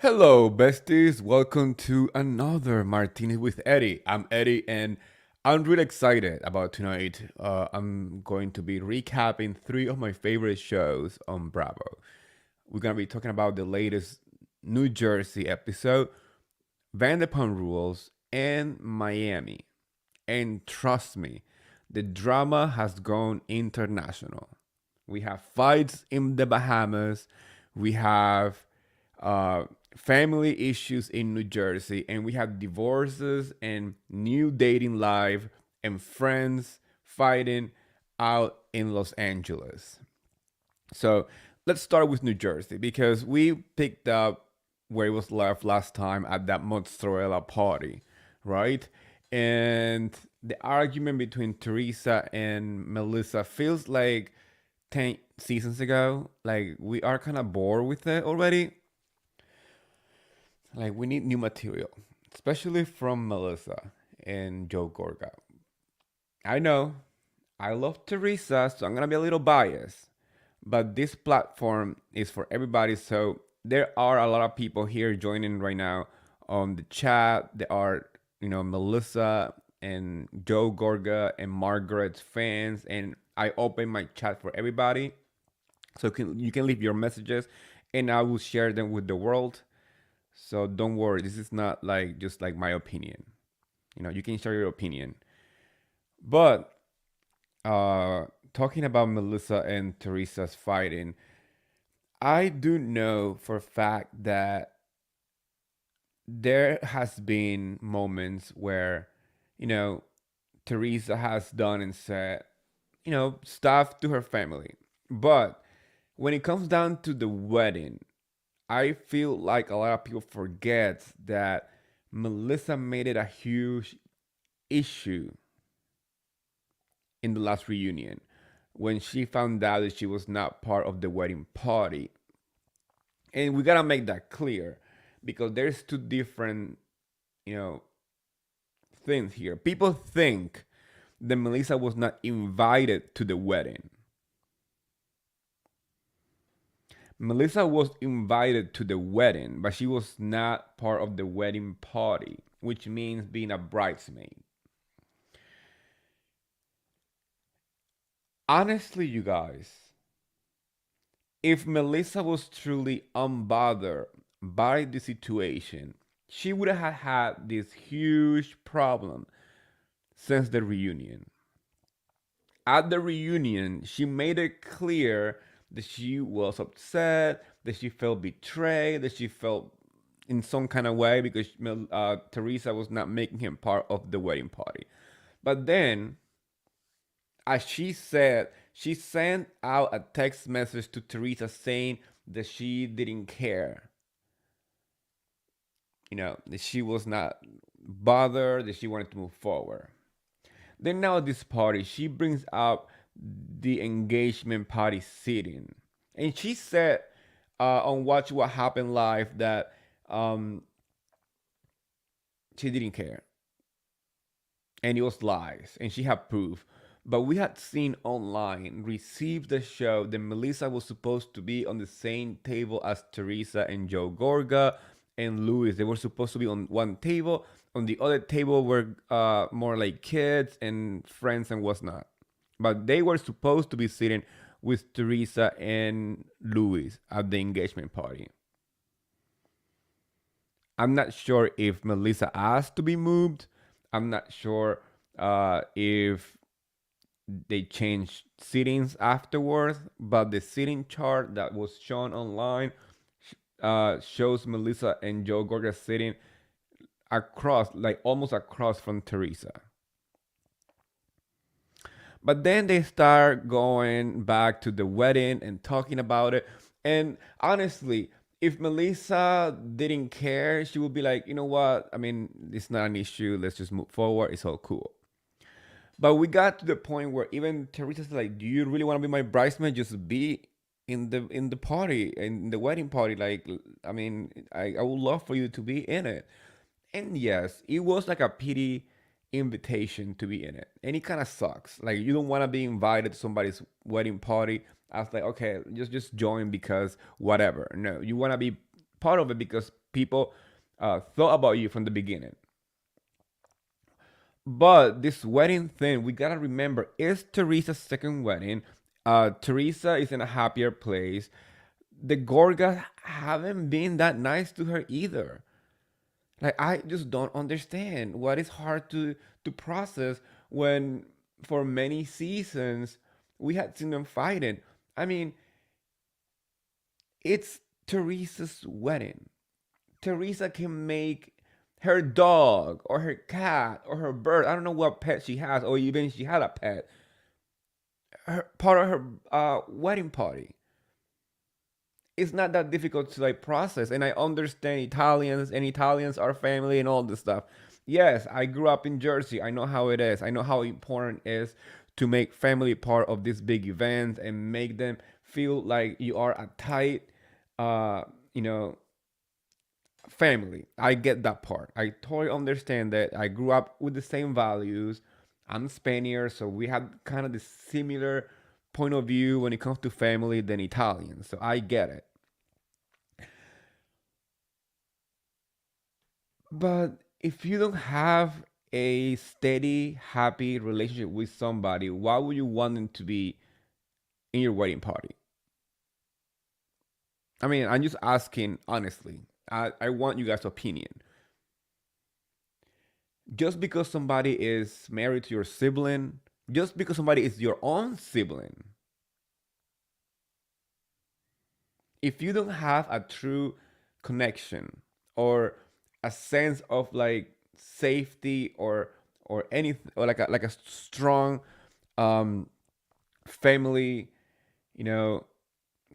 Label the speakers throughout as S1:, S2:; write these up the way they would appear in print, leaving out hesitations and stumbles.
S1: Hello, besties. Welcome to another MarTeanis with Eddie. I'm Eddie, and I'm really excited about tonight. I'm going to be recapping three of my favorite shows on Bravo. We're going to be talking about the latest New Jersey episode, Vanderpump Rules, and Miami. And trust me, the drama has gone international. We have fights in the Bahamas. We have uh, family issues in New Jersey, and we have divorces and new dating life and friends fighting out in Los Angeles. So let's start with New Jersey because we picked up where it was left last time at that mozzarella party, right? And the argument between Teresa and Melissa feels like 10 seasons ago. Like we are kind of bored with it already. Like we need new material, especially from Melissa and Joe Gorga. I know I love Teresa, so I'm gonna be a little biased, but this platform is for everybody. So there are a lot of people here joining right now on the chat. There are, Melissa and Joe Gorga and Margaret's fans, and I open my chat for everybody. So you can leave your messages, and I will share them with the world. So don't worry, this is not like just like my opinion. You can share your opinion. But talking about Melissa and Teresa's fighting, I do know for a fact that there has been moments where, you know, Teresa has done and said, stuff to her family. But when it comes down to the wedding, I feel like a lot of people forget that Melissa made it a huge issue in the last reunion when she found out that she was not part of the wedding party. And we gotta make that clear because there's two different, you know, things here. People think that Melissa was not invited to the wedding. Melissa was invited to the wedding, but she was not part of the wedding party, which means being a bridesmaid. Honestly, you guys, if Melissa was truly unbothered by the situation, she would have had this huge problem since the reunion. At the reunion, she made it clear that she was upset, that she felt betrayed, that she felt in some kind of way because Teresa was not making him part of the wedding party. But then, as she said, she sent out a text message to Teresa saying that she didn't care. That she was not bothered, that she wanted to move forward. Then now at this party, she brings up the engagement party sitting. And she said on Watch What Happened Live that she didn't care. And it was lies. And she had proof. But we had seen online, received the show that Melissa was supposed to be on the same table as Teresa and Joe Gorga and Louis. They were supposed to be on one table. On the other table were more like kids and friends and whatnot. But they were supposed to be sitting with Teresa and Louis at the engagement party. I'm not sure if Melissa asked to be moved. I'm not sure if they changed seatings afterwards, but the seating chart that was shown online shows Melissa and Joe Gorga sitting across, like almost across from Teresa. But then they start going back to the wedding and talking about it. And honestly, if Melissa didn't care, she would be like, you know what? I mean, it's not an issue. Let's just move forward. It's all cool. But we got to the point where even Teresa's like, "Do you really want to be my bridesmaid? Just be in the party, in the wedding party. Like, I mean, I would love for you to be in it." And yes, it was like a pity invitation to be in it, and it kind of sucks. Like, you don't want to be invited to somebody's wedding party. I was like, okay, just join because whatever. No, you want to be part of it because people thought about you from the beginning. But this wedding thing, we gotta remember, it's Teresa's second wedding. Teresa is in a happier place. The Gorgas haven't been that nice to her either. Like I just don't understand what is hard to process when for many seasons we had seen them fighting. I mean, it's Teresa's wedding. Teresa can make her dog or her cat or her bird, I don't know what pet she has, or even she had a pet, part of her wedding party. It's not that difficult to like process, and I understand Italians, and Italians are family and all this stuff. Yes, I grew up in Jersey. I know how it is. I know how important it is to make family part of these big events and make them feel like you are a tight, uh, you know, family. I get that part. I totally understand that. I grew up with the same values. I'm Spaniard, so we have kind of the similar point of view when it comes to family than Italians. So I get it. But if you don't have a steady, happy relationship with somebody, why would you want them to be in your wedding party? I mean, I'm just asking honestly. I want you guys' opinion. Just because somebody is married to your sibling, just because somebody is your own sibling, if you don't have a true connection or a sense of like safety or anything, or like a strong um family, you know,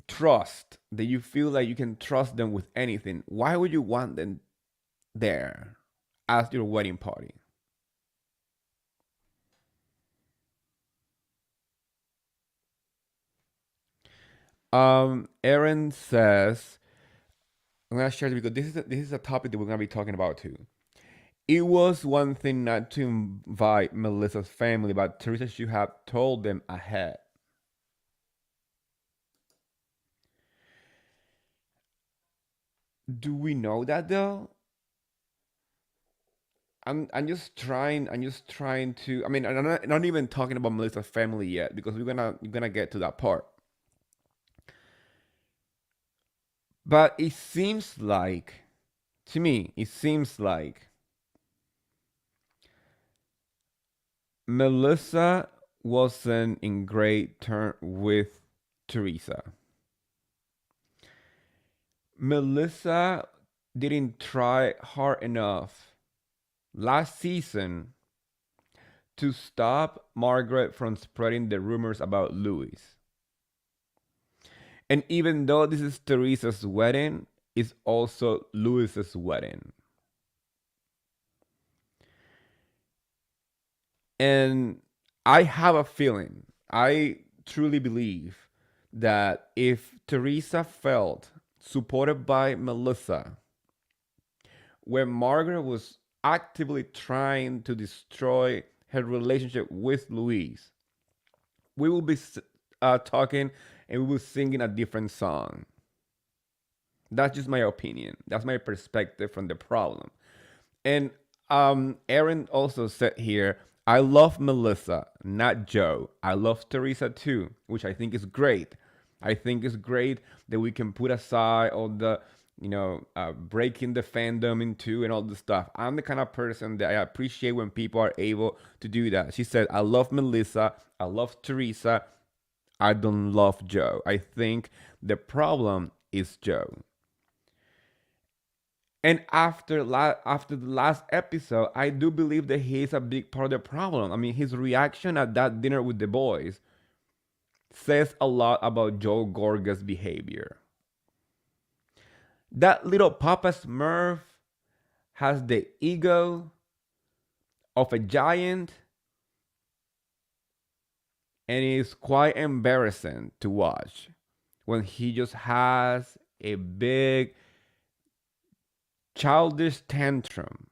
S1: trust, that you feel like you can trust them with anything, why would you want them there as your wedding party? Aaron says, I'm gonna share it because this is a topic that we're gonna be talking about too. It was one thing not to invite Melissa's family, but Teresa should have told them ahead. Do we know that though? I'm just trying to. I mean, I'm not even talking about Melissa's family yet because we're gonna get to that part. But it seems like, to me, it seems like Melissa wasn't in great turn with Teresa. Melissa didn't try hard enough last season to stop Margaret from spreading the rumors about Louis. And even though this is Teresa's wedding, it's also Louis's wedding. And I have a feeling, I truly believe that if Teresa felt supported by Melissa, when Margaret was actively trying to destroy her relationship with Louise, we will be talking and we will singing a different song. That's just my opinion. That's my perspective from the problem. And Aaron also said here, I love Melissa, not Joe. I love Teresa too, which I think is great. I think it's great that we can put aside all the, breaking the fandom in two and all the stuff. I'm the kind of person that I appreciate when people are able to do that. She said, I love Melissa, I love Teresa, I don't love Joe. I think the problem is Joe. And after the last episode, I do believe that he is a big part of the problem. I mean, his reaction at that dinner with the boys says a lot about Joe Gorga's behavior. That little Papa Smurf has the ego of a giant, and it's quite embarrassing to watch when he just has a big childish tantrum,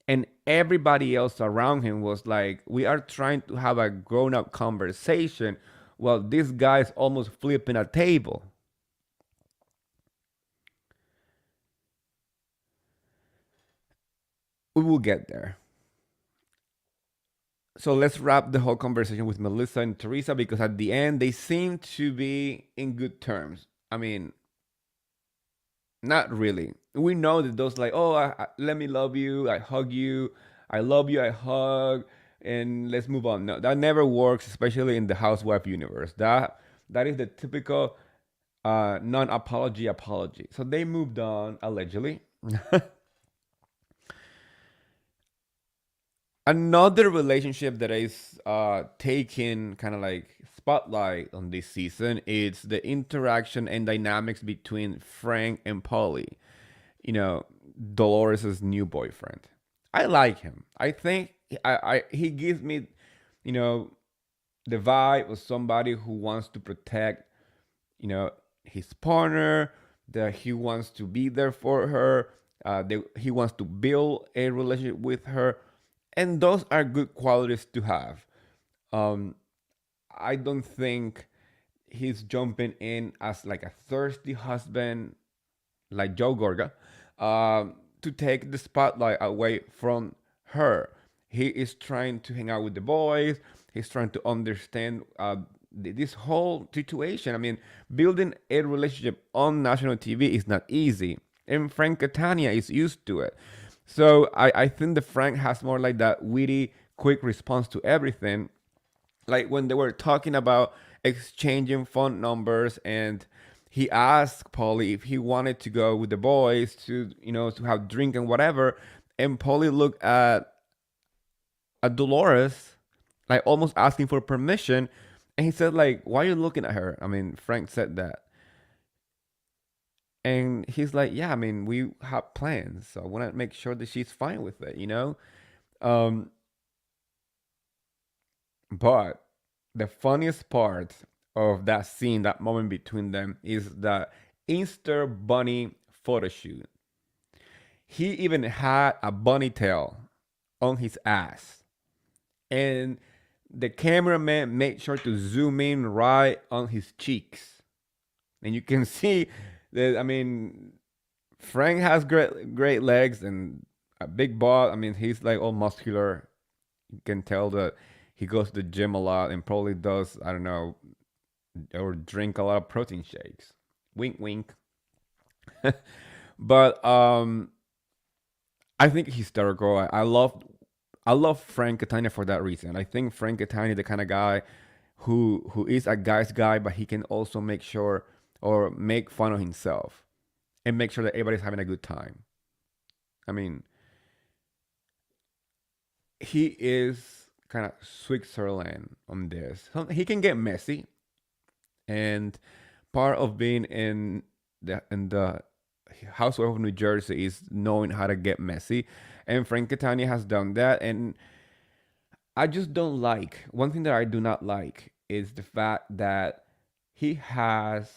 S1: and everybody else around him was like, we are trying to have a grown-up conversation while this guy's almost flipping a table. we will get there. So let's wrap the whole conversation with Melissa and Teresa because at the end they seem to be in good terms. I mean, not really. We know that those like, oh, let me love you, I hug you, I love you, I hug, and let's move on. No, that never works, especially in the housewife universe. That is the typical non-apology apology. So they moved on allegedly. Another relationship that is taking kind of like spotlight on this season is the interaction and dynamics between Frank and Polly. You know, Dolores's new boyfriend. I like him. I think he gives me, you know, the vibe of somebody who wants to protect, you know, his partner, that he wants to be there for her, he wants to build a relationship with her, and those are good qualities to have. Um, I don't think he's jumping in as like a thirsty husband like Joe Gorga, to take the spotlight away from her. He is trying to hang out with the boys. He's trying to understand this whole situation. I mean, building a relationship on national TV is not easy. And Frank Catania is used to it. So I think the Frank has more like that witty, quick response to everything, like when they were talking about exchanging phone numbers and he asked Polly if he wanted to go with the boys to, you know, to have drink and whatever, and Polly looked at Dolores like almost asking for permission, and he said like, why are you looking at her? I mean, Frank said that, and he's like, yeah, I mean, we have plans, so I want to make sure that she's fine with it, you know. um But the funniest part of that scene, that moment between them, is the Easter Bunny photo shoot. He even had a bunny tail on his ass. And the cameraman made sure to zoom in right on his cheeks. And you can see that, I mean, Frank has great legs and a big butt. I mean, he's like all muscular. You can tell that he goes to the gym a lot and probably does, I don't know, or drink a lot of protein shakes. Wink, wink. But I think he's hysterical. I love Frank Catania for that reason. I think Frank Catania is the kind of guy who is a guy's guy, but he can also make sure or make fun of himself and make sure that everybody's having a good time. I mean, he is kind of Switzerland on this. He can get messy, and part of being in the housewife of New Jersey is knowing how to get messy, and Frank Catania has done that. And I just don't like one thing that I do not like is the fact that he has,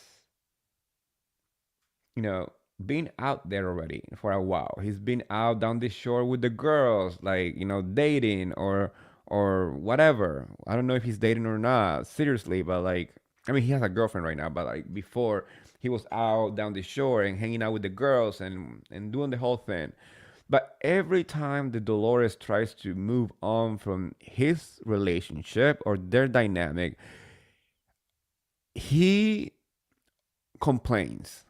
S1: you know, been out there already for a while. He's been out down the shore with the girls, like, you know, dating or whatever. I don't know if he's dating or not, seriously, but like, I mean, he has a girlfriend right now, but like before, he was out down the shore and hanging out with the girls and doing the whole thing. But every time the Dolores tries to move on from his relationship or their dynamic, he complains.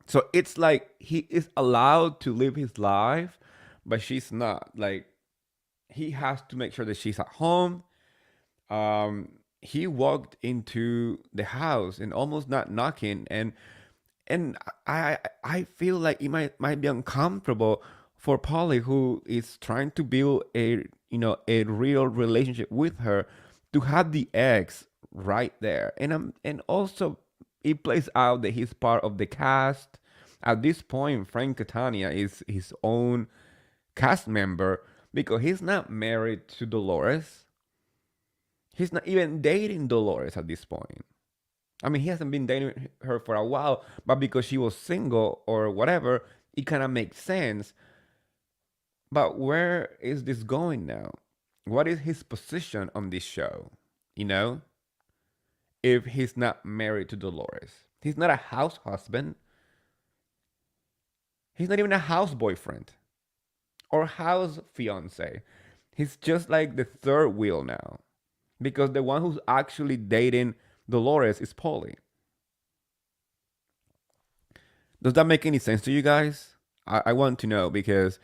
S1: So it's like he is allowed to live his life, but she's not. Like he has to make sure that she's at home. He walked into the house and almost not knocking, and I feel like it might be uncomfortable for Polly, who is trying to build a, you know, a real relationship with her, to have the ex right there, and also it plays out that he's part of the cast. At this point, Frank Catania is his own cast member because he's not married to Dolores. He's not even dating Dolores at this point. I mean, he hasn't been dating her for a while, but because she was single or whatever, it kind of makes sense. But where is this going now? What is his position on this show? You know, if he's not married to Dolores, he's not a house husband. He's not even a house boyfriend. or house fiance. He's just like the third wheel now, because the one who's actually dating Dolores is Polly. Does that make any sense to you guys? I want to know, because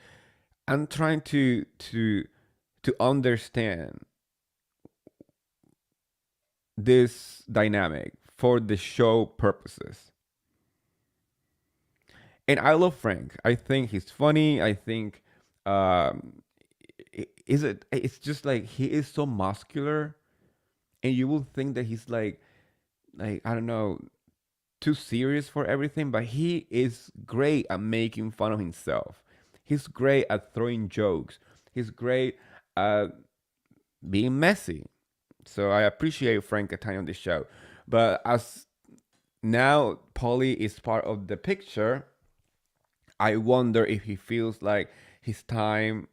S1: I'm trying to understand this dynamic for the show purposes. And I love Frank. I think he's funny. I think um is it it's just like he is so muscular, and you will think that he's like I don't know, too serious for everything, but he is great at making fun of himself. He's great at throwing jokes. He's great at being messy. So I appreciate Frank Catania on this show. But as now Polly is part of the picture, I wonder if he feels like his time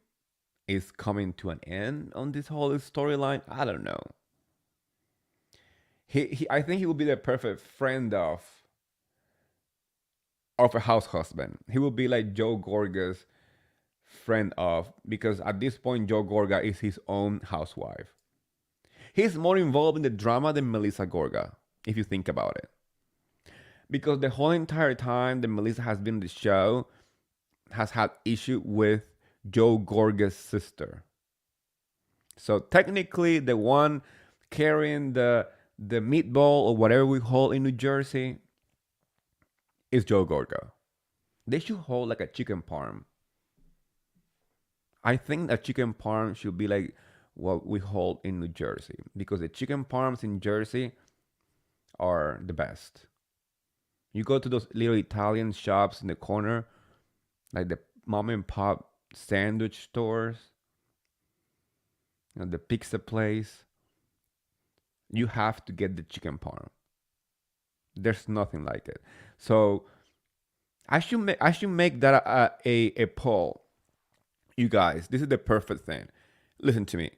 S1: is coming to an end on this whole storyline. I don't know. I think he will be the perfect friend of a house husband. He will be like Joe Gorga's friend of, because at this point Joe Gorga is his own housewife. He's more involved in the drama than Melissa Gorga, if you think about it. Because the whole entire time that Melissa has been in the show has had issue with Joe Gorga's sister. So technically the one carrying the meatball or whatever we hold in New Jersey is Joe Gorga. They should hold like a chicken parm. I think a chicken parm should be like what we hold in New Jersey, because the chicken parms in Jersey are the best. You go to those little Italian shops in the corner, like the mom and pop sandwich stores, the pizza place. You have to get the chicken parm. There's nothing like it. So I should make that a poll. You guys, this is the perfect thing. Listen to me.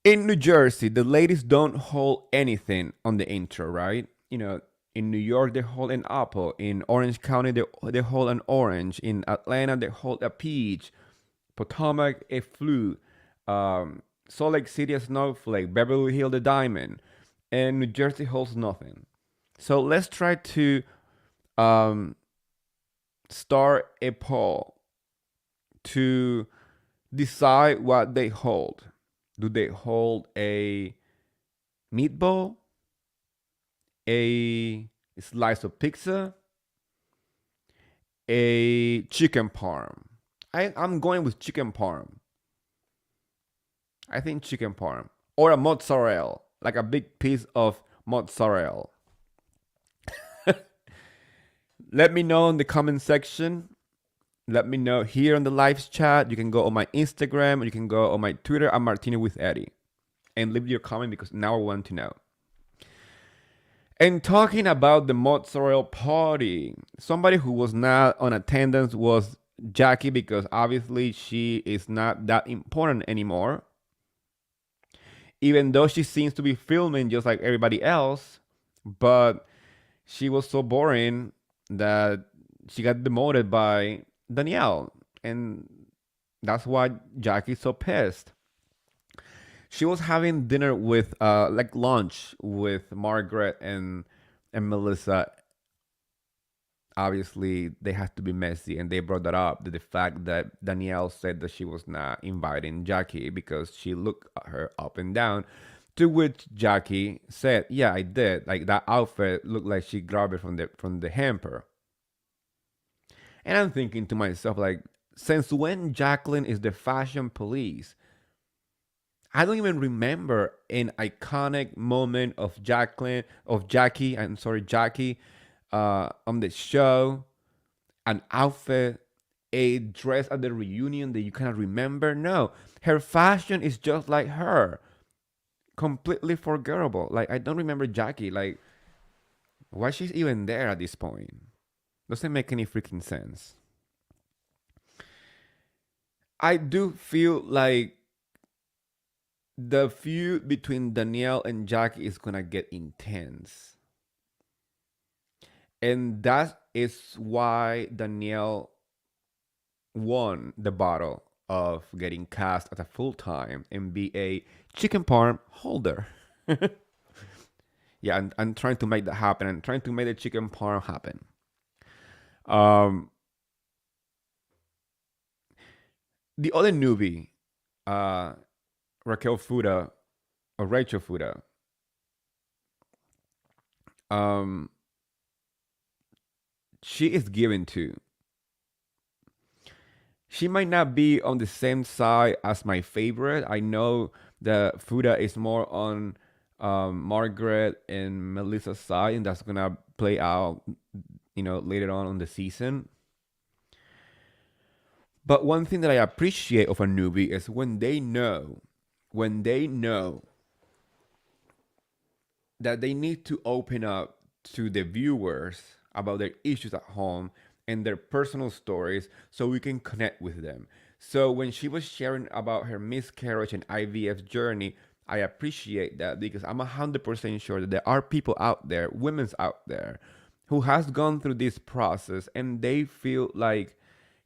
S1: In New Jersey, the ladies don't hold anything on the intro, right? In New York, they hold an apple. In Orange County, they hold an orange. In Atlanta, they hold a peach. Potomac, a flute. Salt Lake City, a snowflake. Beverly Hills, a diamond. And New Jersey holds nothing. So let's try to um, start a poll to decide what they hold. Do they hold a meatball, a slice of pizza, a chicken parm? I'm going with chicken parm. I think chicken parm. Or a mozzarella, like a big piece of mozzarella. Let me know in the comment section. Let me know here on the live chat. You can go on my Instagram, or you can go on my Twitter. I'm Martini with Eddie. And leave your comment, because now I want to know. And talking about the mozzarella party, somebody who was not on attendance was Jackie, because obviously she is not that important anymore. Even though she seems to be filming just like everybody else, but she was so boring that she got demoted by Danielle. And that's why Jackie's so pissed. She was having dinner with like lunch with Margaret and Melissa. Obviously they had to be messy, and they brought that up, the fact that Danielle said that she was not inviting Jackie because she looked at her up and down, to which Jackie said, yeah, I did. Like, that outfit looked like she grabbed it from the hamper. And I'm thinking to myself, like, since when Jacqueline is the fashion police? I don't even remember an iconic moment of Jackie, I'm sorry, Jackie, on the show, an outfit, a dress at the reunion that you cannot remember. No, her fashion is just like her, completely forgettable. Like, I don't remember Jackie. Like, why she's even there at this point? Doesn't make any freaking sense. I do feel like the feud between Danielle and Jackie is gonna get intense. And that is why Danielle won the battle of getting cast as a full time and be a chicken farm holder. Yeah, I'm trying to make that happen. I'm trying to make the chicken farm happen. Um, the other newbie, uh, Raquel Fuda or Rachel Fuda, um, she is given to. She might not be on the same side as my favorite. I know that Fuda is more on Margaret and Melissa's side, and that's gonna play out, later on the season. But one thing that I appreciate of a newbie is when they know that they need to open up to the viewers about their issues at home and their personal stories so we can connect with them. So when she was sharing about her miscarriage and IVF journey, I appreciate that because I'm 100% sure that there are people out there, women's out there, who has gone through this process and they feel like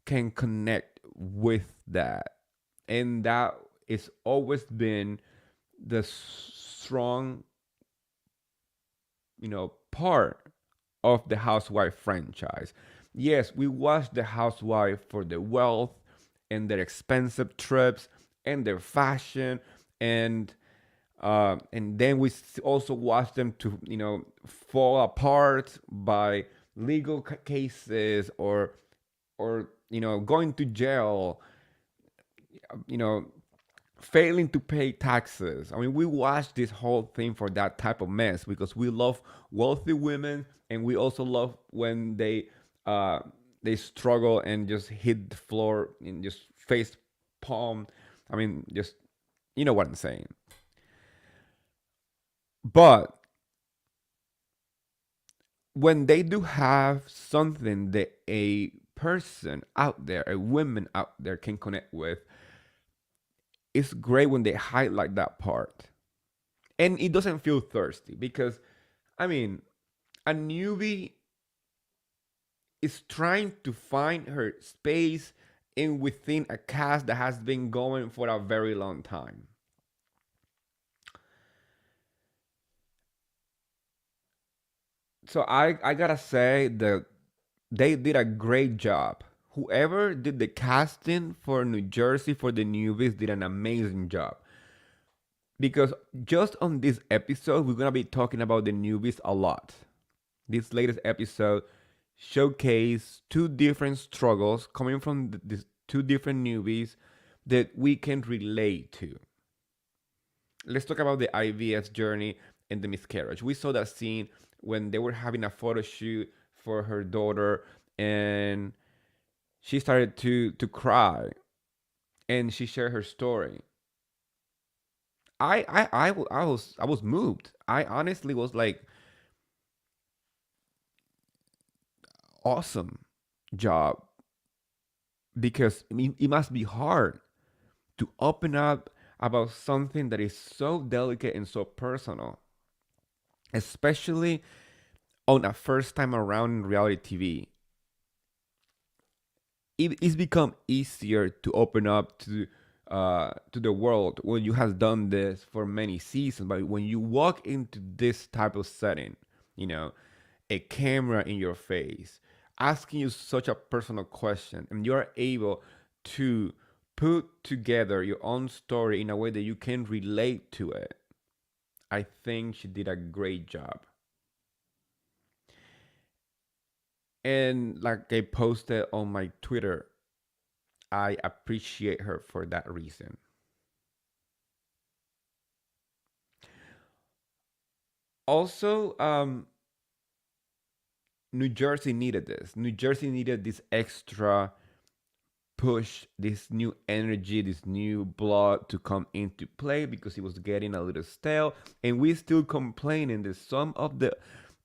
S1: can connect with that. And that it's always been the strong, part of the Housewife franchise. Yes, we watch the Housewife for the wealth and their expensive trips and their fashion, and then we also watch them to fall apart by legal cases or going to jail, you know failing to pay taxes. I mean, we watch this whole thing for that type of mess because we love wealthy women, and we also love when they struggle and just hit the floor and just face palm. I mean, just you know what I'm saying. But when they do have something that a person out there, a woman out there can connect with, it's great when they highlight that part. And it doesn't feel thirsty because, I mean, a newbie is trying to find her space in within a cast that has been going for a very long time. So I gotta say that they did a great job. Whoever did the casting for New Jersey for the newbies did an amazing job. Because just on this episode, we're gonna be talking about the newbies a lot. This latest episode showcase two different struggles coming from these two different newbies that we can relate to. Let's talk about the IVF journey and the miscarriage. We saw that scene when they were having a photo shoot for her daughter, and she started to cry, and she shared her story. I was moved. I honestly was like, awesome job, because I mean, it must be hard to open up about something that is so delicate and so personal, especially on a first time around in reality TV. It's become easier to open up to the world when you have done this for many seasons. But when you walk into this type of setting, you know, a camera in your face, asking you such a personal question, and you're able to put together your own story in a way that you can relate to it. I think she did a great job. And like I posted on my Twitter, I appreciate her for that reason. Also, New Jersey needed this. New Jersey needed this extra push, this new energy, this new blood to come into play because it was getting a little stale. And we still complaining that some of the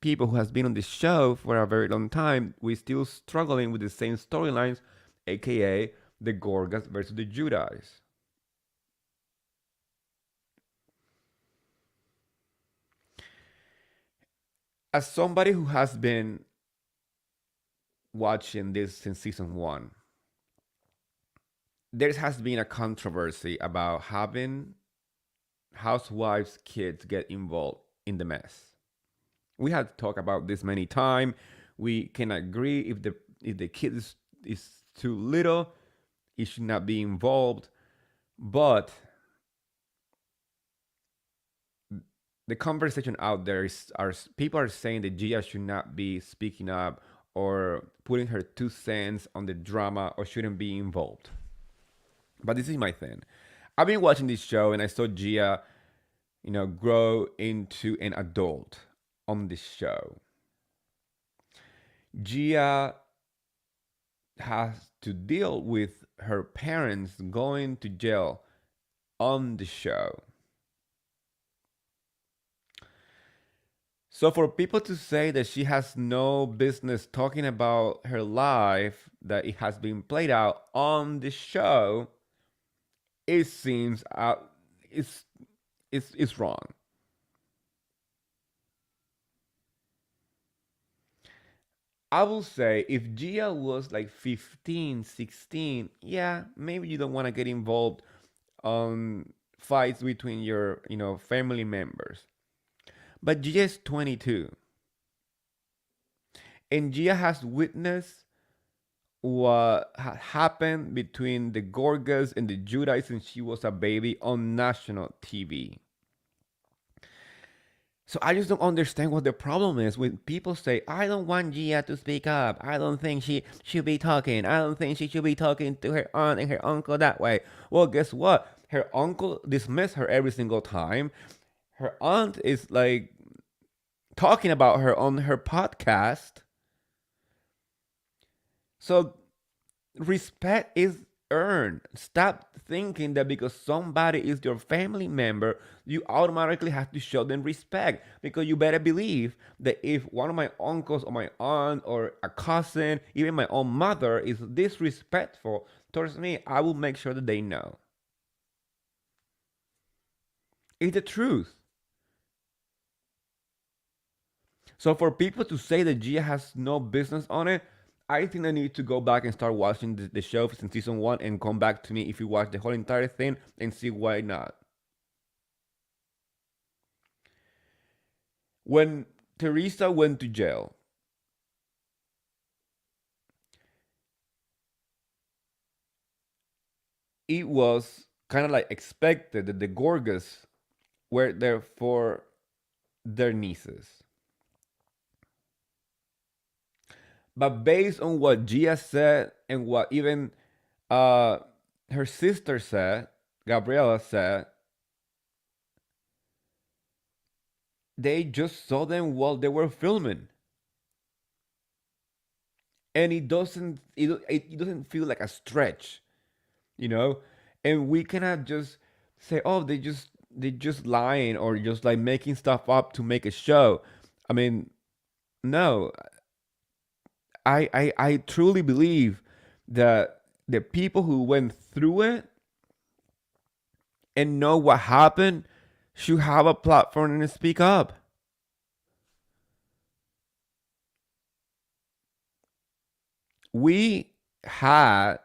S1: people who has been on the show for a very long time, we still struggling with the same storylines, aka the Gorgas versus the Judas. As somebody who has been watching this since season one, there has been a controversy about having housewives kids get involved in the mess. We had talked about this many times. We can agree if the kid is too little, it should not be involved. But the conversation out there is are people are saying that Gia should not be speaking up or putting her 2 cents on the drama or shouldn't be involved. But this is my thing. I've been watching this show and I saw Gia, grow into an adult on this show. Gia has to deal with her parents going to jail on the show. So for people to say that she has no business talking about her life, that it has been played out on the show, it seems it's wrong. I will say if Gia was like 15, 16, yeah, maybe you don't want to get involved on fights between your, family members. But Gia is 22. And Gia has witnessed what happened between the Gorgas and the Judites since she was a baby on national TV. So I just don't understand what the problem is when people say, I don't want Gia to speak up. I don't think she should be talking. I don't think she should be talking to her aunt and her uncle that way. Well, guess what? Her uncle dismissed her every single time. Her aunt is like talking about her on her podcast. So respect is earned. Stop thinking that because somebody is your family member, you automatically have to show them respect. Because you better believe that if one of my uncles or my aunt or a cousin, even my own mother, is disrespectful towards me, I will make sure that they know. It's the truth. So for people to say that Gia has no business on it, I think I need to go back and start watching the show since season one and come back to me if you watch the whole entire thing and see why not. When Teresa went to jail, it was kind of like expected that the Gorgas were there for their nieces. But based on what Gia said and what even uh, her sister said, Gabriela said, they just saw them while they were filming. And it doesn't feel like a stretch, you know? And we cannot just say, oh, they just lying or just like making stuff up to make a show. I mean, no. I truly believe that the people who went through it and know what happened should have a platform and speak up. We had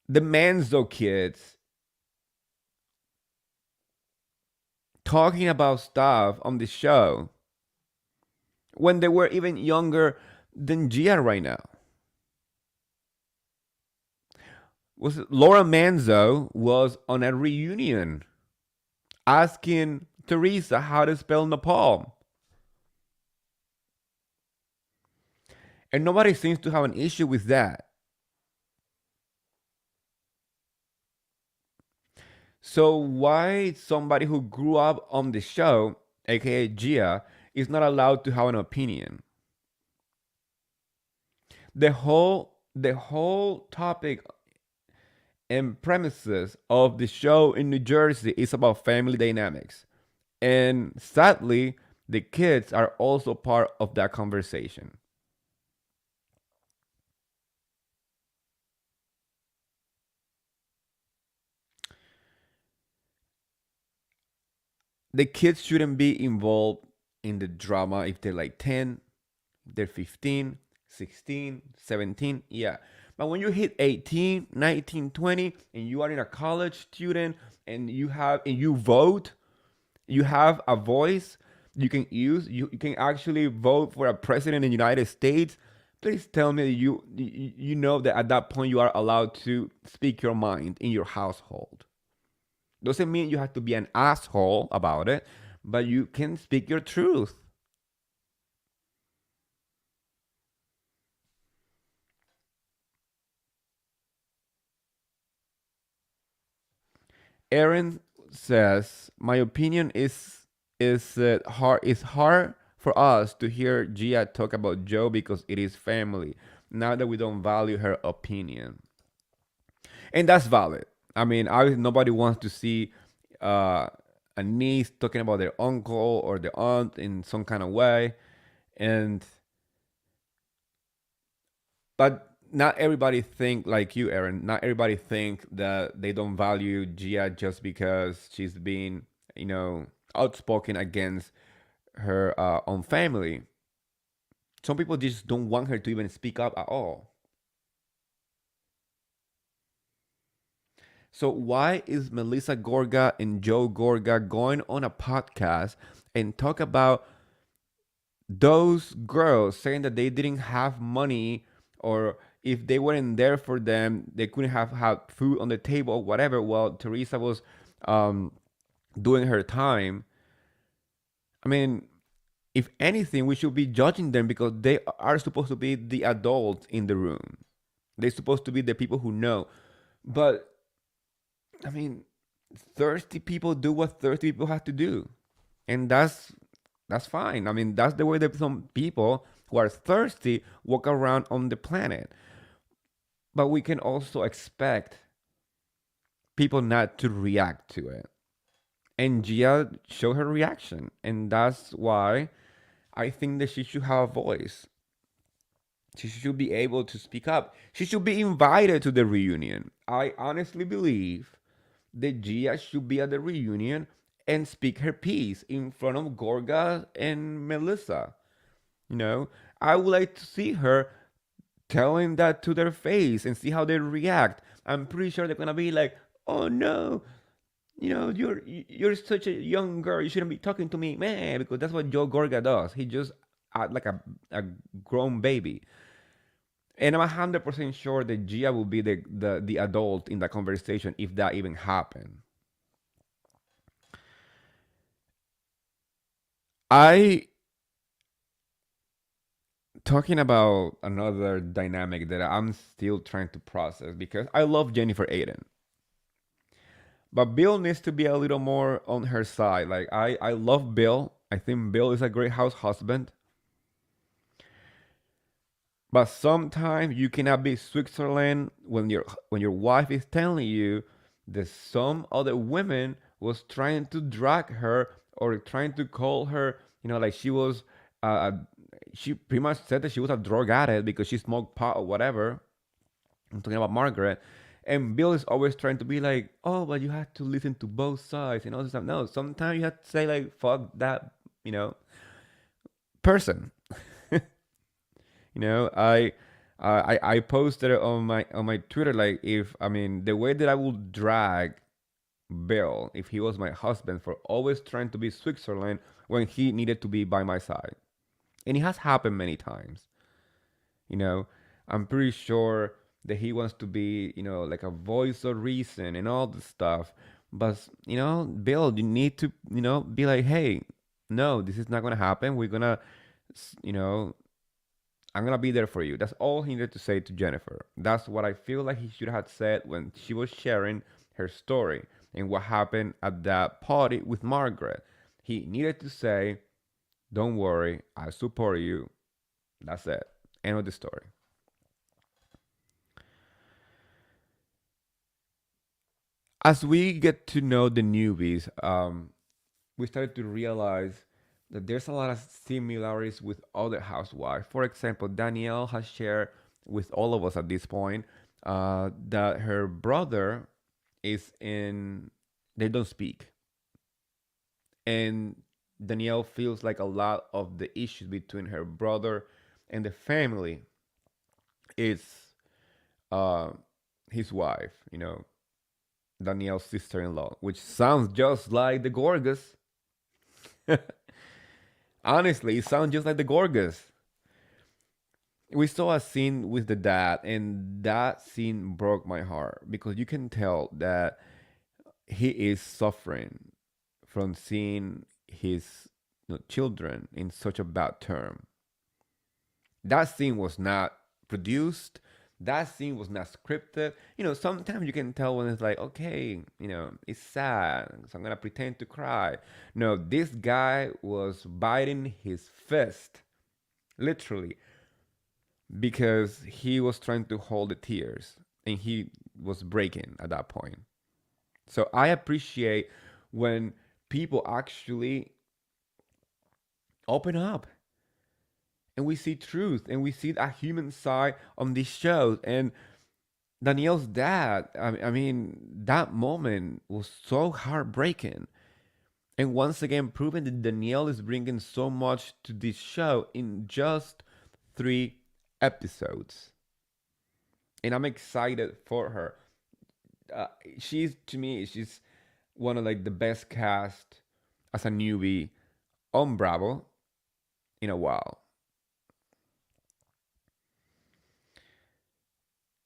S1: the Manzo kids talking about stuff on the show when they were even younger than Gia right now. Was Laura Manzo was on a reunion asking Teresa how to spell Nepal. And nobody seems to have an issue with that. So why somebody who grew up on the show, aka Gia, is not allowed to have an opinion? The whole topic and premises of the show in New Jersey is about family dynamics. And sadly, the kids are also part of that conversation. The kids shouldn't be involved in the drama if they're like 10, they're 15, 16, 17. Yeah. But when you hit 18, 19, 20, and you are in a college student and you vote, you have a voice you can use, you can actually vote for a president in the United States. Please tell me that you know that at that point you are allowed to speak your mind in your household. Doesn't mean you have to be an asshole about it, but you can speak your truth. Aaron says, "My opinion is hard for us to hear Gia talk about Joe because it is family. Now that we don't value her opinion, and that's valid. I mean, nobody wants to see uh, a niece talking about their uncle or their aunt in some kind of way, and but not everybody think like you, Aaron. Not everybody think that they don't value Gia just because she's been, outspoken against her own family. Some people just don't want her to even speak up at all. So why is Melissa Gorga and Joe Gorga going on a podcast and talk about those girls saying that they didn't have money, or if they weren't there for them, they couldn't have had food on the table or whatever, while Teresa was um, doing her time? I mean, if anything, we should be judging them because they are supposed to be the adults in the room. They're supposed to be the people who know. But I mean, thirsty people do what thirsty people have to do, and that's fine. I mean, that's the way that some people who are thirsty walk around on the planet. But we can also expect people not to react to it. And Gia showed her reaction, and that's why I think that she should have a voice. She should be able to speak up. She should be invited to the reunion. I honestly believe that Gia should be at the reunion and speak her piece in front of Gorga and Melissa. You know, I would like to see her telling that to their face and see how they react. I'm pretty sure they're gonna be like, "Oh no, you're such a young girl. You shouldn't be talking to me, man," because that's what Joe Gorga does. He just act like a grown baby. And I'm 100% sure that Gia will be the adult in that conversation if that even happened. I talking about another dynamic that I'm still trying to process because I love Jennifer Aiden. But Bill needs to be a little more on her side. Like I love Bill. I think Bill is a great house husband. But sometimes you cannot be Switzerland when your wife is telling you that some other women was trying to drag her or trying to call her, like she was she pretty much said that she was a drug addict because she smoked pot or whatever. I'm talking about Margaret. And Bill is always trying to be like, "Oh, but you have to listen to both sides and all this stuff." No, sometimes you have to say like, "Fuck that," person. I posted it on my Twitter, like, if I mean the way that I would drag Bill if he was my husband for always trying to be Switzerland when he needed to be by my side, and it has happened many times. You know, I'm pretty sure that he wants to be, like a voice of reason and all this stuff. But, Bill, you need to, be like, "Hey, no, this is not gonna happen. We're gonna, you know, I'm gonna be there for you." That's all he needed to say to Jennifer. That's what I feel like he should have said when she was sharing her story and what happened at that party with Margaret. He needed to say, "Don't worry, I support you." That's it. End of the story. As we get to know the newbies, we started to realize that there's a lot of similarities with other housewives. For example, Danielle has shared with all of us at this point that her brother is in, they don't speak. And Danielle feels like a lot of the issues between her brother and the family is uh, his wife, Danielle's sister-in-law, which sounds just like the Gorgas. Honestly, it sounds just like the Gorgas. We saw a scene with the dad, and that scene broke my heart because you can tell that he is suffering from seeing his children in such a bad term. That scene was not produced. That scene was not scripted. Sometimes you can tell when it's like, okay, it's sad, so I'm gonna pretend to cry. No, this guy was biting his fist, literally, because he was trying to hold the tears and he was breaking at that point. So I appreciate when people actually open up and we see truth and we see a human side on these shows. And Danielle's dad, I mean, that moment was so heartbreaking. And once again, proving that Danielle is bringing so much to this show in just 3 episodes. And I'm excited for her. Uh, she's, to me, she's one of like the best cast as a newbie on Bravo in a while.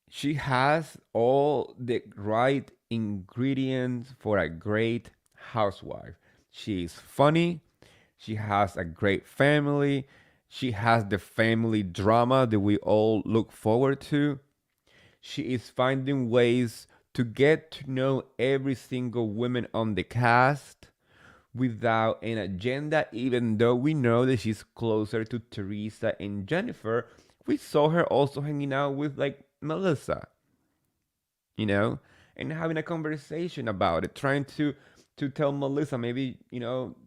S1: She has all the right ingredients for a great housewife. She is funny. She has a great family. She has the family drama that we all look forward to. She is finding ways to get to know every single woman on the cast without an agenda, even though we know that she's closer to Teresa and Jennifer. We saw her also hanging out with like Melissa, you know, and having a conversation about it, trying to tell Melissa maybe,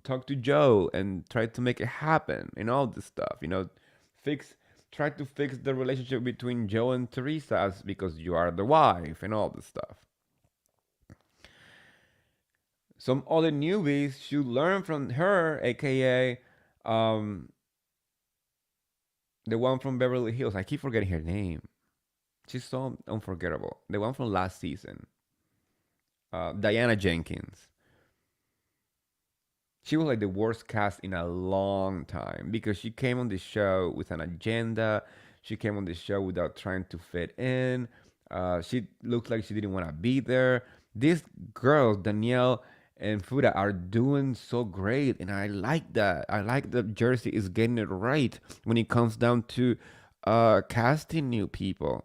S1: talk to Joe and try to make it happen and all this stuff, fix try to fix the relationship between Joe and Teresa as because you are the wife and all this stuff. Some other newbies should learn from her, aka um, the one from Beverly Hills. I keep forgetting her name. She's so unforgettable. The one from last season, Diana Jenkins. She was like the worst cast in a long time because she came on the show with an agenda. She came on the show without trying to fit in. She looked like she didn't want to be there. These girls, Danielle and Fuda, are doing so great, and I like that. I like that Jersey is getting it right when it comes down to casting new people.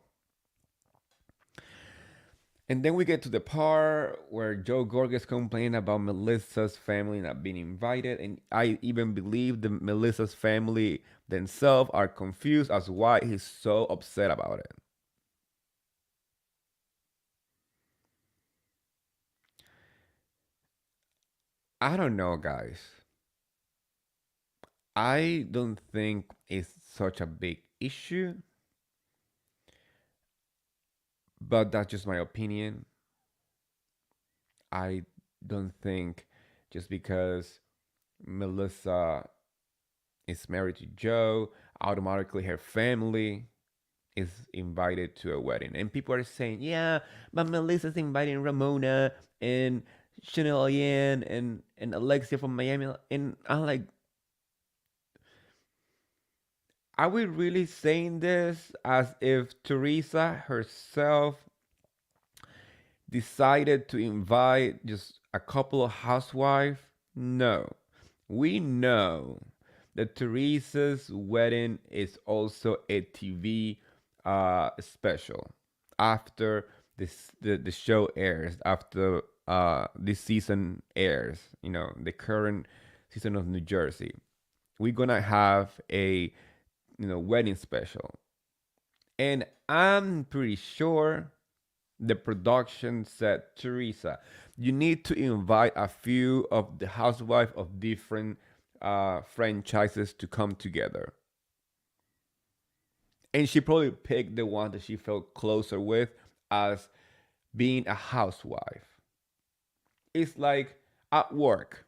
S1: And then we get to the part where Joe Gorgas complained about Melissa's family not being invited. And I even believe the Melissa's family themselves are confused as why he's so upset about it. I don't know, guys. I don't think it's such a big issue, but that's just my opinion. I don't think just because Melissa is married to Joe, automatically her family is invited to a wedding. And people are saying, yeah, but Melissa's inviting Ramona and Chanel Yan and Alexia from Miami. And I'm like, are we really saying this as if Teresa herself decided to invite just a couple of housewives? No. We know that Teresa's wedding is also a TV special after the show airs, after this season airs, the current season of New Jersey. We're gonna have a wedding special. And I'm pretty sure the production said, Teresa, you need to invite a few of the housewives of different franchises to come together. And she probably picked the one that she felt closer with as being a housewife. It's like at work,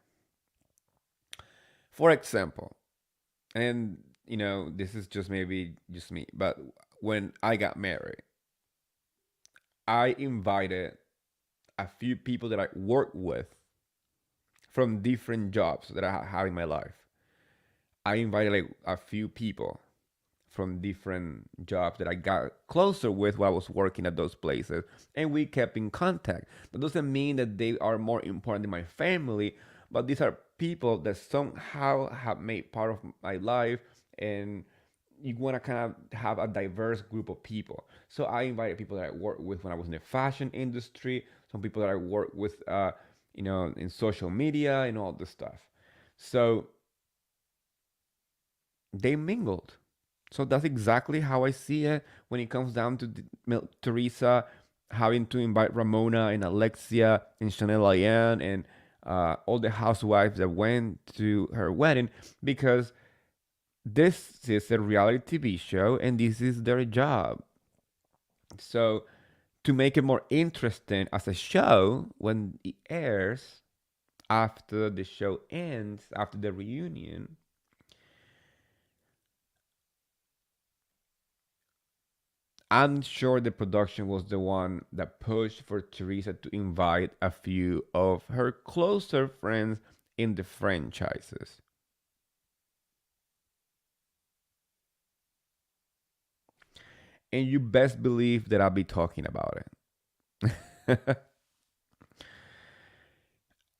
S1: for example, and this is just maybe just me, but when I got married, I invited a few people that I work with from different jobs that I have in my life. I invited like a few people from different jobs that I got closer with while I was working at those places, and we kept in contact. That doesn't mean that they are more important than my family, but these are people that somehow have made part of my life, and you want to kind of have a diverse group of people. So I invited people that I worked with when I was in the fashion industry, some people that I worked with, in social media and all this stuff. So they mingled. So that's exactly how I see it when it comes down to Teresa having to invite Ramona and Alexia and Chanel Ayan and all the housewives that went to her wedding, because this is a reality TV show and this is their job. So to make it more interesting as a show, when it airs after the show ends, after the reunion, I'm sure the production was the one that pushed for Teresa to invite a few of her closer friends in the franchises. And you best believe that I'll be talking about it.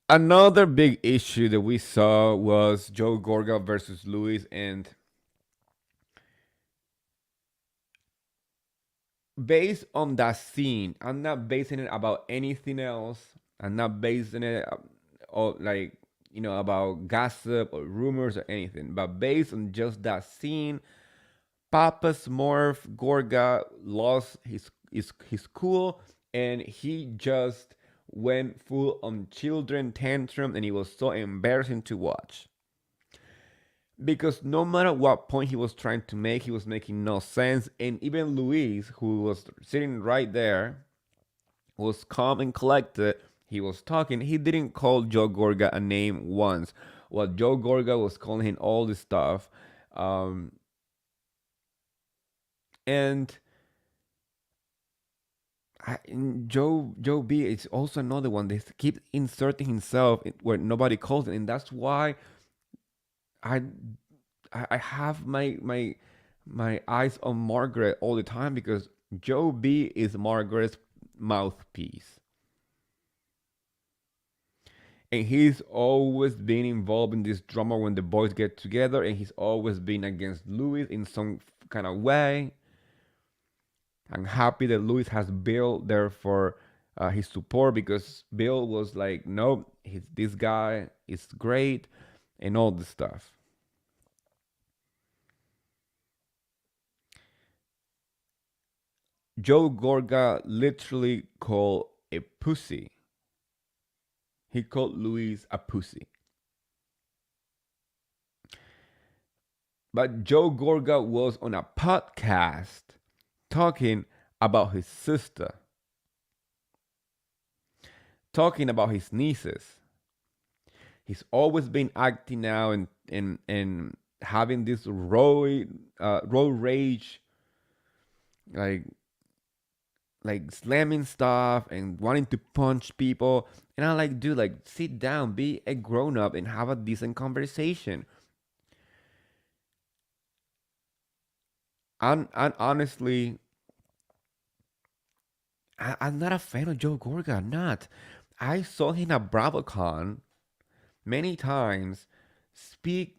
S1: Another big issue that we saw was Joe Gorga versus Luis, and based on that scene, I'm not basing it about anything else. I'm not basing it or like about gossip or rumors or anything, but based on just that scene, Papa Smurf Gorga lost his cool, and he just went full on children tantrum, and it was so embarrassing to watch. Because no matter what point he was trying to make, he was making no sense. And even Luis, who was sitting right there, was calm and collected. He was talking. He didn't call Joe Gorga a name once. While Joe Gorga was calling him all this stuff. Um, and Joe B is also another one that keeps inserting himself where nobody calls it. And that's why I I have my eyes on Margaret all the time, because Joe B is Margaret's mouthpiece. And he's always been involved in this drama when the boys get together, and he's always been against Louis in some kind of way. I'm happy that Louis has Bill there for his support, because Bill was like, nope, this guy is great and all this stuff. Joe Gorga literally called a pussy. He called Louise a pussy. But Joe Gorga was on a podcast talking about his sister, talking about his nieces. He's always been acting now and having this road rage, like slamming stuff and wanting to punch people. And I like, dude, like sit down, be a grown up, and have a decent conversation. And honestly, I'm not a fan of Joe Gorga. I'm not. I saw him at BravoCon many times speak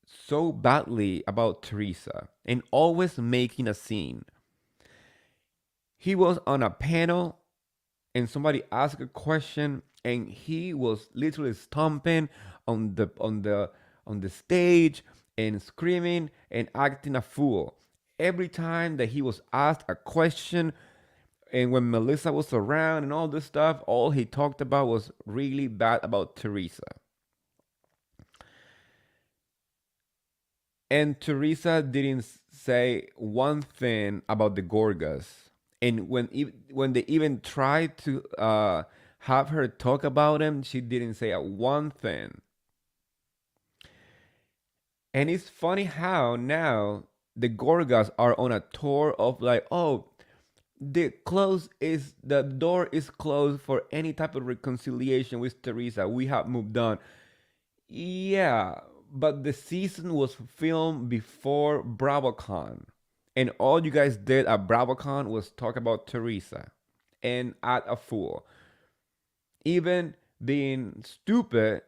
S1: so badly about Teresa and always making a scene. He was on a panel and somebody asked a question, and he was literally stomping on the stage and screaming and acting a fool every time that he was asked a question. And when Melissa was around and all this stuff, all he talked about was really bad about Teresa. And Teresa didn't say one thing about the Gorgas. And when they even tried to have her talk about him, she didn't say a one thing. And it's funny how now the Gorgas are on a tour of like, oh, the door is closed for any type of reconciliation with Teresa. We have moved on. Yeah, but the season was filmed before BravoCon, and all you guys did at BravoCon was talk about Teresa and act a fool, even being stupid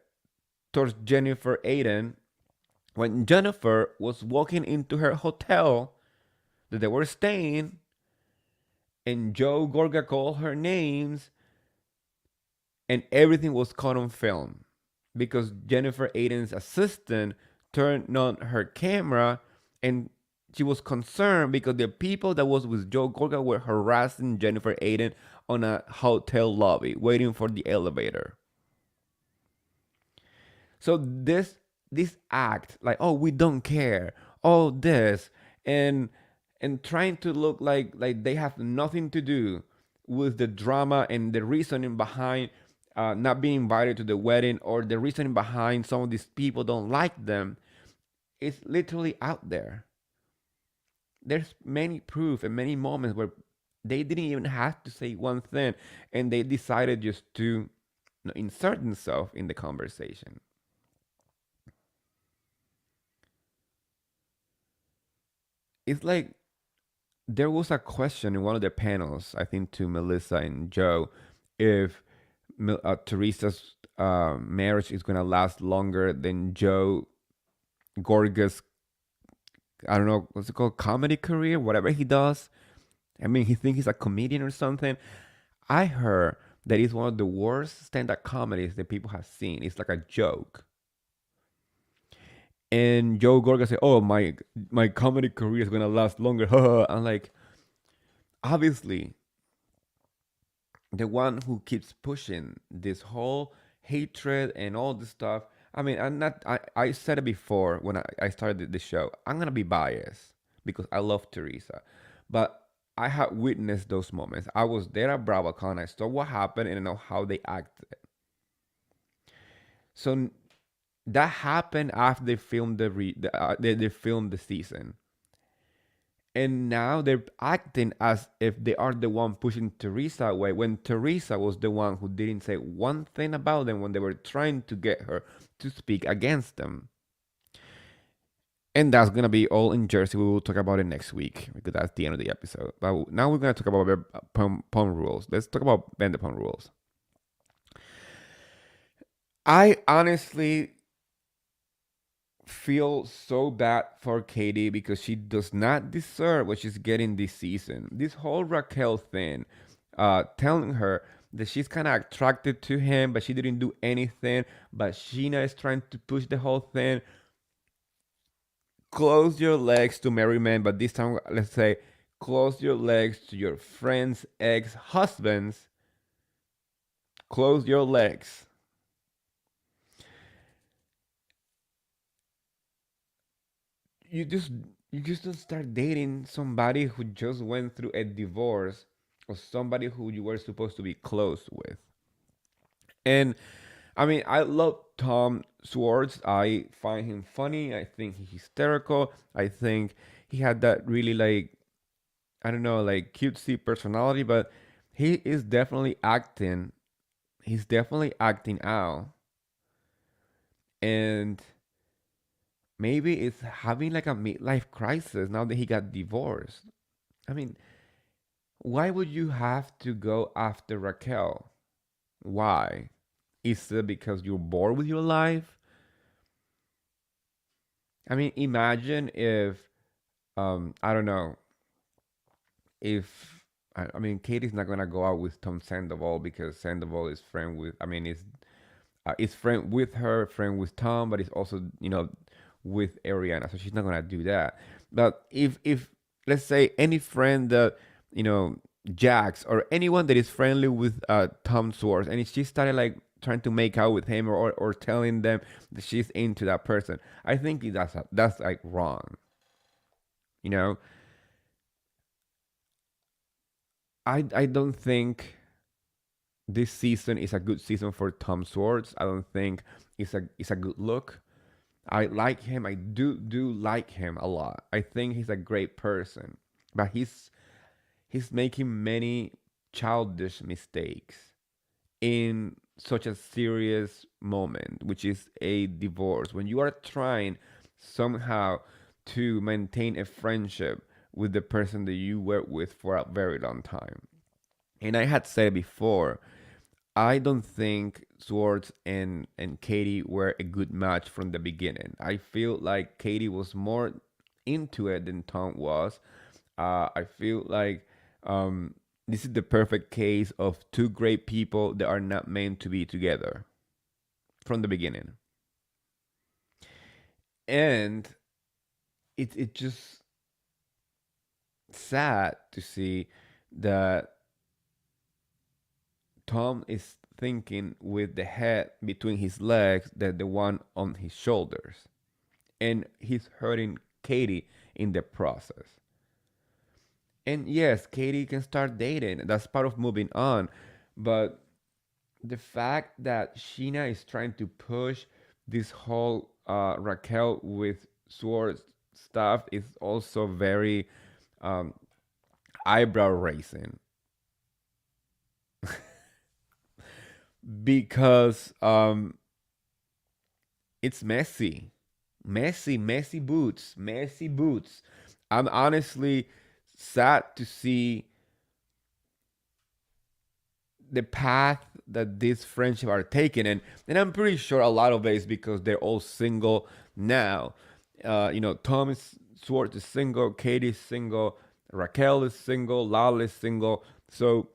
S1: towards Jennifer Aiden when Jennifer was walking into her hotel that they were staying, and Joe Gorga called her names, and everything was caught on film because Jennifer Aiden's assistant turned on her camera, and she was concerned because the people that was with Joe Gorga were harassing Jennifer Aiden on a hotel lobby waiting for the elevator. So this act like, oh, we don't care, all this, and trying to look like they have nothing to do with the drama and the reasoning behind not being invited to the wedding, or the reasoning behind some of these people don't like them, is literally out there. There's many proof and many moments where they didn't even have to say one thing, and they decided just to, insert themselves in the conversation. It's like there was a question in one of the panels, I think to Melissa and Joe, if Teresa's marriage is gonna last longer than Joe Gorga's, I don't know what's it called, comedy career, whatever he does. I mean, he thinks he's a comedian or something. I heard that it's one of the worst stand-up comedies that people have seen. It's like a joke. And Joe Gorga said, "Oh, my comedy career is gonna last longer." I'm like, obviously, the one who keeps pushing this whole hatred and all this stuff. I mean, I said it before when I started the show. I'm gonna be biased because I love Teresa, but I have witnessed those moments. I was there at BravoCon. I saw what happened and I know how they acted. So that happened after they filmed they filmed the season, and now they're acting as if they are the one pushing Teresa away when Teresa was the one who didn't say one thing about them when they were trying to get her to speak against them. And that's gonna be all in Jersey. We will talk about it next week because that's the end of the episode. But now we're gonna talk about Vanderpump Rules. Let's talk about Vanderpump Rules. I honestly feel so bad for Katie because she does not deserve what she's getting this season. This whole Raquel thing, telling her that she's kind of attracted to him, but she didn't do anything. But Sheena is trying to push the whole thing. Close your legs to marry men, but this time, let's say, close your legs to your friends' ex-husbands. Close your legs. you just you just don't start dating somebody who just went through a divorce, or somebody who you were supposed to be close with. And I mean, I love Tom Swartz. I find him funny. I think he's hysterical. I think he had that really, like, I don't know, like cutesy personality, but he is definitely acting. He's definitely acting out. And maybe it's having like a midlife crisis now that he got divorced. I mean, why would you have to go after Raquel? Why? Is it because you're bored with your life? I mean, imagine if, I don't know, if, I mean, Katie's not gonna go out with Tom Sandoval because Sandoval is friend with, I mean, is friend with her, friend with Tom, but it's also, with Ariana, so she's not gonna do that. But if let's say any friend that, you know Jax or anyone that is friendly with Tom Swartz, and she started like trying to make out with him, or telling them that she's into that person, I think that's like wrong. You know, I don't think this season is a good season for Tom Swartz. I don't think it's a good look. I like him. I do like him a lot. I think he's a great person, but he's making many childish mistakes in such a serious moment, which is a divorce. When you are trying somehow to maintain a friendship with the person that you were with for a very long time. And I had said before, I don't think Swords and Katie were a good match from the beginning. I feel like Katie was more into it than Tom was. I feel like this is the perfect case of two great people that are not meant to be together from the beginning. And it just sad to see that Tom is thinking with the head between his legs than the one on his shoulders. And he's hurting Katie in the process. And yes, Katie can start dating. That's part of moving on. But the fact that Sheena is trying to push this whole Raquel with sword stuff is also very um, eyebrow raising because it's messy, messy boots, messy boots. I'm honestly sad to see the path that these friendships are taking, and I'm pretty sure a lot of it is because they're all single now. Tom is Swartz is single, Katie's single, Raquel is single, Lala is single. So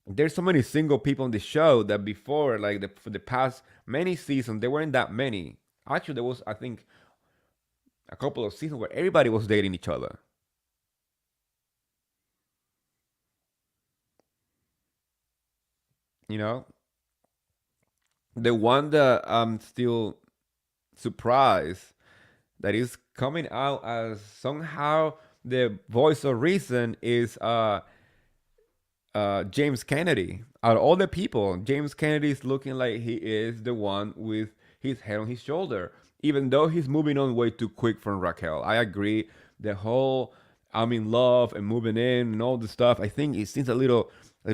S1: there's so many single people on the show that before, like for the past many seasons, there weren't that many. Actually, there was, I think, a couple of seasons where everybody was dating each other. You know, the one that I'm still surprised that is coming out as somehow the voice of reason is James Kennedy. Out of all the people, James Kennedy is looking like he is the one with his head on his shoulder, even though he's moving on way too quick from Raquel. I agree. The whole I'm in love and moving in and all the stuff. I think it seems a little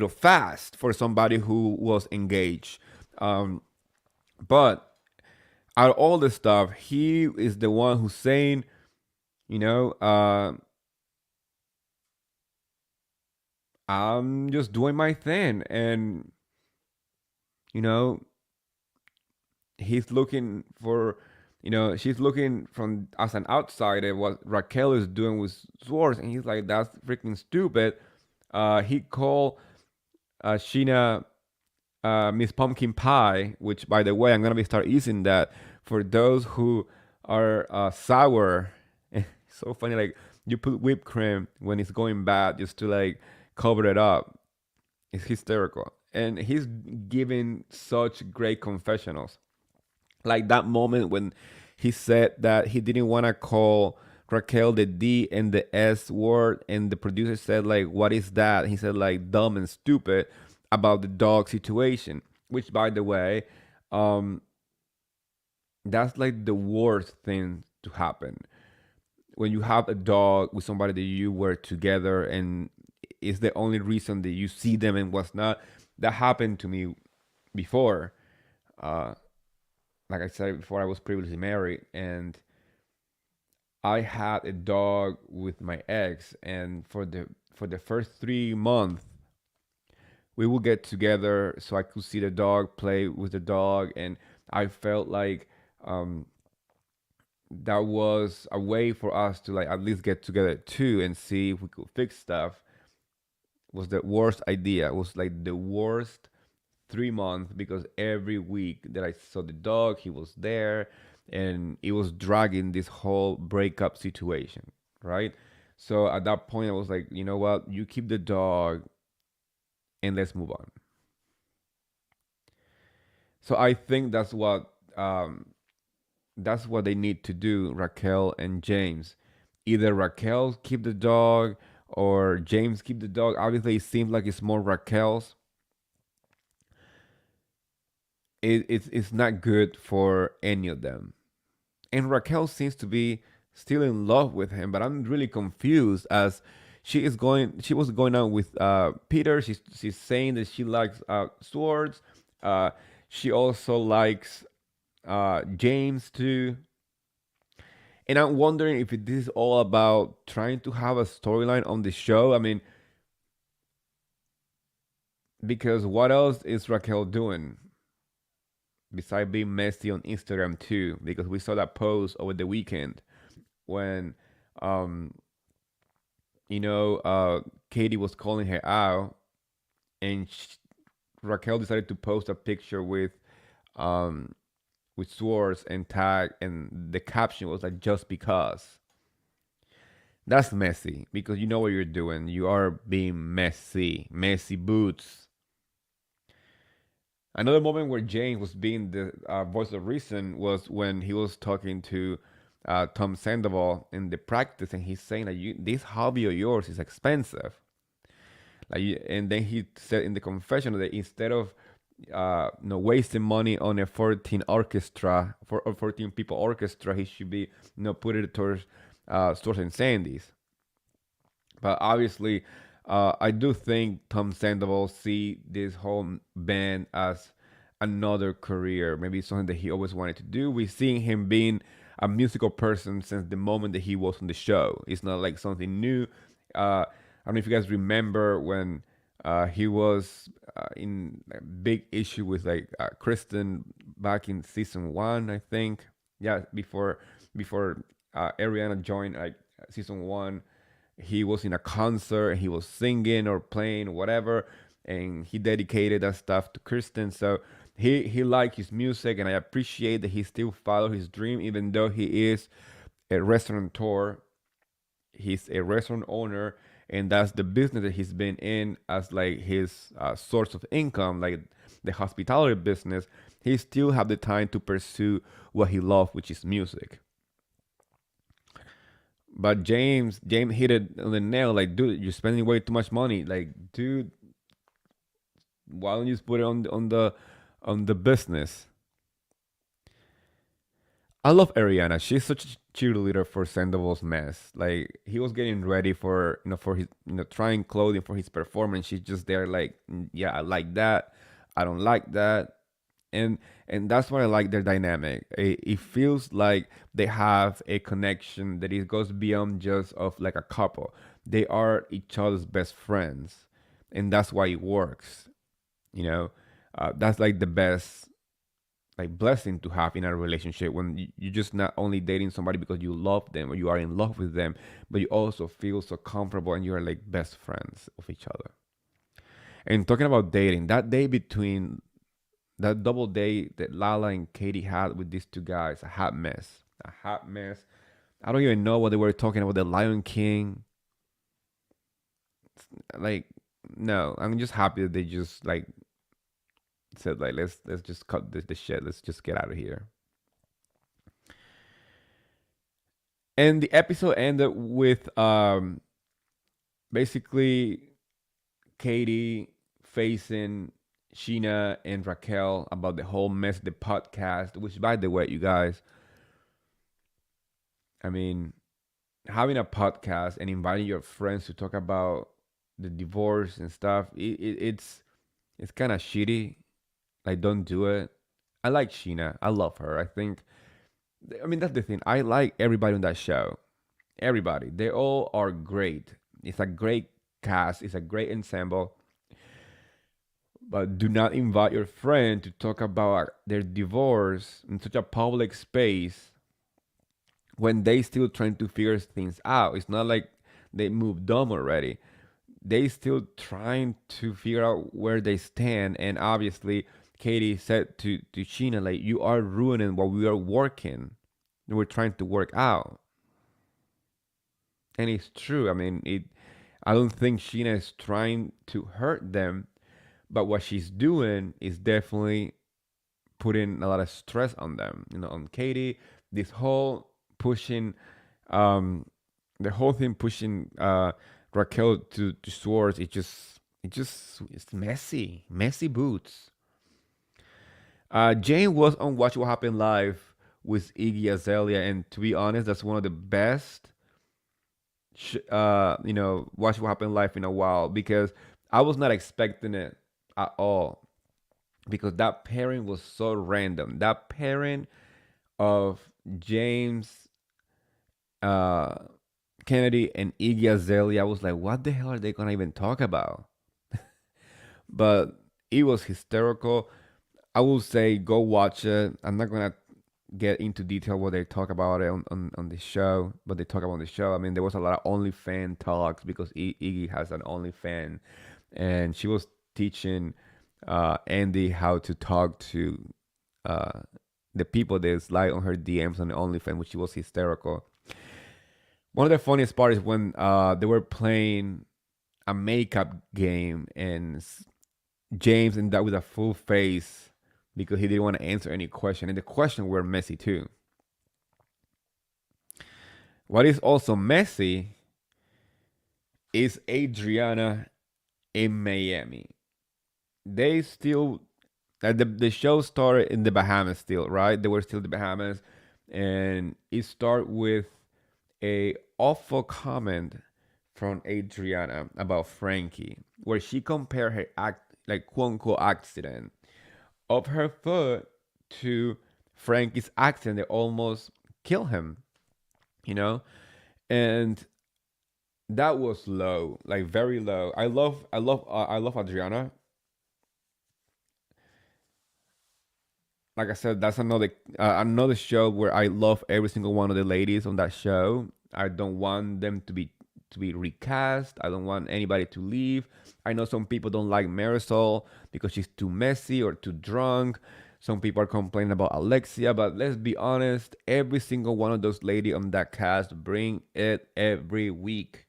S1: fast for somebody who was engaged. Um, but out of all the stuff, he is the one who's saying, you know, I'm just doing my thing, and you know, he's looking for, she's looking from as an outsider what Raquel is doing with Swords, and he's like, that's freaking stupid. He called Sheena Miss Pumpkin Pie, which by the way, I'm gonna be start using that for those who are sour. It's so funny, like you put whipped cream when it's going bad just to like cover it up. It's hysterical, and he's giving such great confessionals. Like that moment when he said that he didn't want to call Raquel the D and the S word, and the producer said like, "What is that?" He said like dumb and stupid about the dog situation, which by the way, um, that's like the worst thing to happen when you have a dog with somebody that you were together and it's the only reason that you see them and what's not. That happened to me before. Uh, like I said before, I was previously married, and I had a dog with my ex, and for the first 3 months, we would get together so I could see the dog, play with the dog, and I felt like um, that was a way for us to like at least get together too and see if we could fix stuff. Was the worst idea. It was like the worst 3 months because every week that I saw the dog, he was there, and it was dragging this whole breakup situation, right? So at that point, I was like, you know what? You keep the dog and let's move on. So I think that's what they need to do, Raquel and James. Either Raquel keep the dog or James keep the dog. Obviously, it seems like it's more Raquel's. It's not good for any of them. And Raquel seems to be still in love with him, but I'm really confused as she was going out with Peter. She's saying that she likes swords. Uh, she also likes James too. And I'm wondering if this is all about trying to have a storyline on the show. I mean, because what else is Raquel doing besides being messy on Instagram too? Because we saw that post over the weekend when, um, Katie was calling her out, and Raquel decided to post a picture um, with swords and tag, and the caption was like, "Just because." That's messy because you know what you're doing. You are being messy, messy boots. Another moment where James was being the voice of reason was when he was talking to Tom Sandoval in the practice, and he's saying that this hobby of yours is expensive. And then he said in the confession that instead of wasting money on a 14 orchestra for a 14 people orchestra, he should be put it towards Stores and Sandy's. But obviously, I do think Tom Sandoval see this whole band as another career, maybe something that he always wanted to do. We've seen him being a musical person since the moment that he was on the show. It's not like something new. I don't know if you guys remember when he was in a big issue with like Kristen back in season 1, I think. Yeah, before Ariana joined like season 1, he was in a concert and he was singing or playing or whatever, and he dedicated that stuff to Kristen. So he liked his music, and I appreciate that he still followed his dream, even though he is a restaurateur. He's a restaurant owner, and that's the business that he's been in as like his source of income, like the hospitality business. He still have the time to pursue what he loves, which is music. But James hit it on the nail. Like, dude, you're spending way too much money. Like, dude, why don't you just put it on the business? I love Ariana. She's such a cheerleader for Sandoval's mess. Like he was getting ready for for his trying clothing for his performance. She's just there like, yeah, I like that. I don't like that. And that's why I like their dynamic. It feels like they have a connection that it goes beyond just of like a couple. They are each other's best friends, and that's why it works. You know, that's like the best like blessing to have in a relationship when you're just not only dating somebody because you love them or you are in love with them, but you also feel so comfortable and you are like best friends of each other. And talking about dating, that day between that double date that Lala and Katie had with these two guys, a hot mess. A hot mess. I don't even know what they were talking about. The Lion King. Like, no, I'm just happy that they just like said like let's just cut this shit. Let's just get out of here. And the episode ended with basically Katie facing Sheena and Raquel about the whole mess, the podcast. Which, by the way, you guys, I mean, having a podcast and inviting your friends to talk about the divorce and stuff, it's kind of shitty. Like, don't do it. I like Sheena. I love her. I mean, that's the thing. I like everybody on that show. Everybody. They all are great. It's a great cast. It's a great ensemble. But do not invite your friend to talk about their divorce in such a public space when they still trying to figure things out. It's not like they moved on already. They still trying to figure out where they stand. And obviously, Katie said to Sheena, like, you are ruining what we are working. We're trying to work out. And it's true. I mean, I don't think Sheena is trying to hurt them, but what she's doing is definitely putting a lot of stress on them, on Katie. This whole pushing, um, the whole thing pushing Raquel to Swords. It's messy, messy boots. Jane was on Watch What Happened Live with Iggy Azalea, and to be honest, that's one of the best watch what happened live in a while, because I was not expecting it at all, because that pairing was so random. That pairing of James uh, Kennedy and Iggy Azalea, I was like, what the hell are they gonna even talk about? But it was hysterical. I will say go watch it. I'm not gonna get into detail what they talk about it on the show, but they talk about the show. I mean, there was a lot of OnlyFan talks because Iggy has an OnlyFan, and she was teaching Andy how to talk to uh, the people that slide on her DMs on the OnlyFans, which was hysterical. One of the funniest part is when they were playing a makeup game, and James ended up with a full face because he didn't want to answer any question, and the questions were messy too. What is also messy is Adriana in Miami. They still the show started in the Bahamas still, right? They were still the Bahamas, and it started with a awful comment from Adriana about Frankie, where she compared her quote unquote accident of her foot to Frankie's accident that almost killed him, you know? And that was low, like very low. I love Adriana. Like I said, that's another show where I love every single one of the ladies on that show. I don't want them to be recast. I don't want anybody to leave. I know some people don't like Marisol because she's too messy or too drunk. Some people are complaining about Alexia, but let's be honest, every single one of those ladies on that cast bring it every week.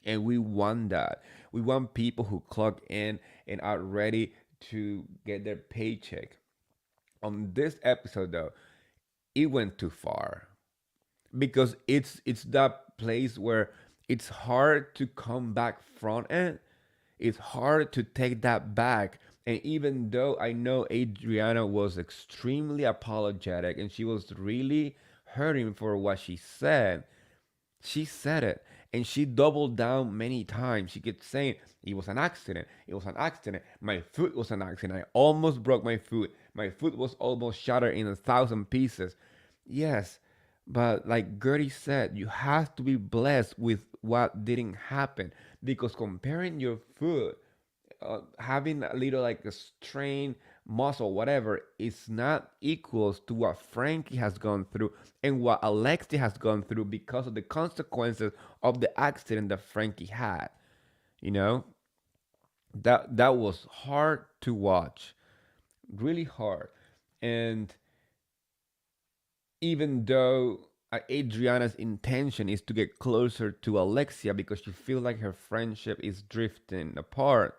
S1: And we want that. We want people who clock in and are ready to get their paycheck. On this episode though, it went too far, because it's that place where it's hard to come back from it. It's hard to take that back. And even though I know Adriana was extremely apologetic and she was really hurting for what she said it, and she doubled down many times. She kept saying, it was an accident. It was an accident. My foot was an accident. I almost broke my foot. My foot was almost shattered in 1,000 pieces. Yes, but like Gertie said, you have to be blessed with what didn't happen, because comparing your foot, having a little like a strain muscle, whatever, is not equals to what Frankie has gone through and what Alexi has gone through because of the consequences of the accident that Frankie had. You know, that was hard to watch, really hard. And even though Adriana's intention is to get closer to Alexia because she feels like her friendship is drifting apart,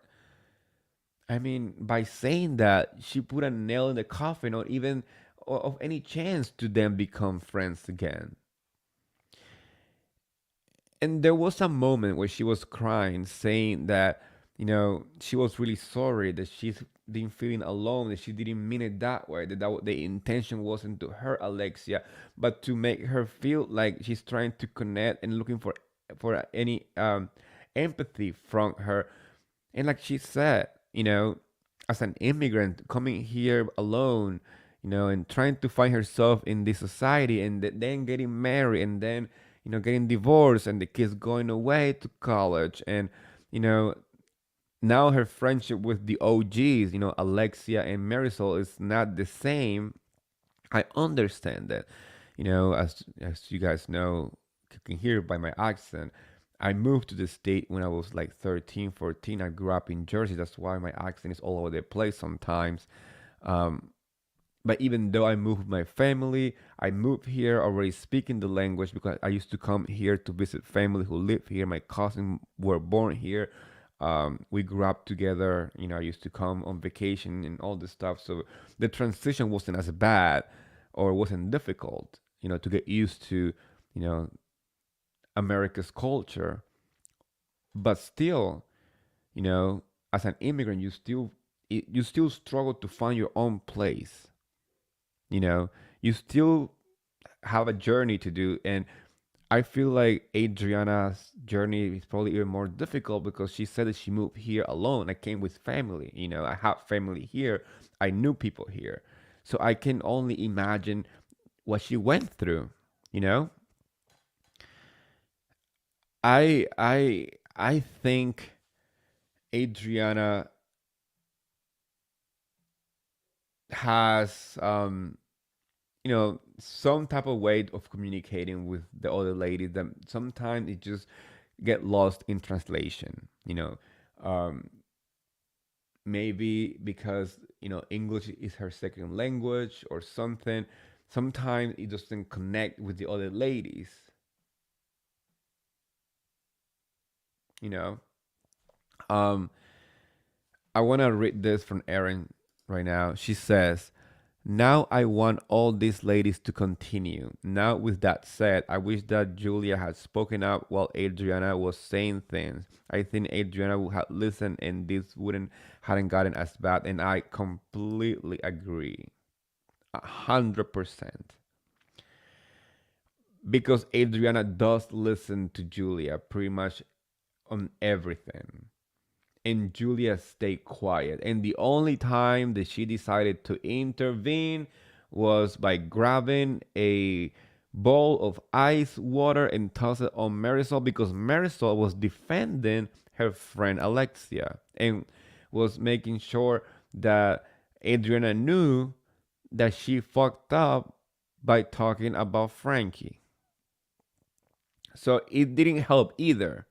S1: I mean, by saying that, she put a nail in the coffin, or even of any chance to them become friends again. And there was a moment where she was crying, saying that, she was really sorry that she's been feeling alone, that she didn't mean it that way, that the intention wasn't to hurt Alexia, but to make her feel like she's trying to connect and looking for any empathy from her. And like she said, as an immigrant coming here alone, and trying to find herself in this society, and then getting married, and then, getting divorced, and the kids going away to college, and, you know, now her friendship with the O.Gs, Alexia and Marisol, is not the same. I understand that, as you guys know, you can hear by my accent. I moved to the state when I was like 13, 14. I grew up in Jersey. That's why my accent is all over the place sometimes. Um, but even though I moved with my family, I moved here already speaking the language because I used to come here to visit family who live here. My cousins were born here. We grew up together. I used to come on vacation and all this stuff. So the transition wasn't as bad, or wasn't difficult, to get used to, you know, America's culture. But still, you know, as an immigrant, you still struggle to find your own place. You know, you still have a journey to do. And I feel like Adriana's journey is probably even more difficult because she said that she moved here alone. I came with family, I have family here. I knew people here. So I can only imagine what she went through, you know? I think Adriana has some type of way of communicating with the other lady that sometimes it just get lost in translation. Um, maybe because English is her second language or something. Sometimes it doesn't connect with the other ladies. You know. Um, I want to read this from Erin right now. She says, now I want all these ladies to continue. Now, with that said, I wish that Julia had spoken up while Adriana was saying things. I think Adriana would have listened and this wouldn't hadn't gotten as bad. And I completely agree, 100%. Because Adriana does listen to Julia pretty much on everything. And Julia stayed quiet. And the only time that she decided to intervene was by grabbing a bowl of ice water and toss it on Marisol because Marisol was defending her friend Alexia and was making sure that Adriana knew that she fucked up by talking about Frankie. So it didn't help either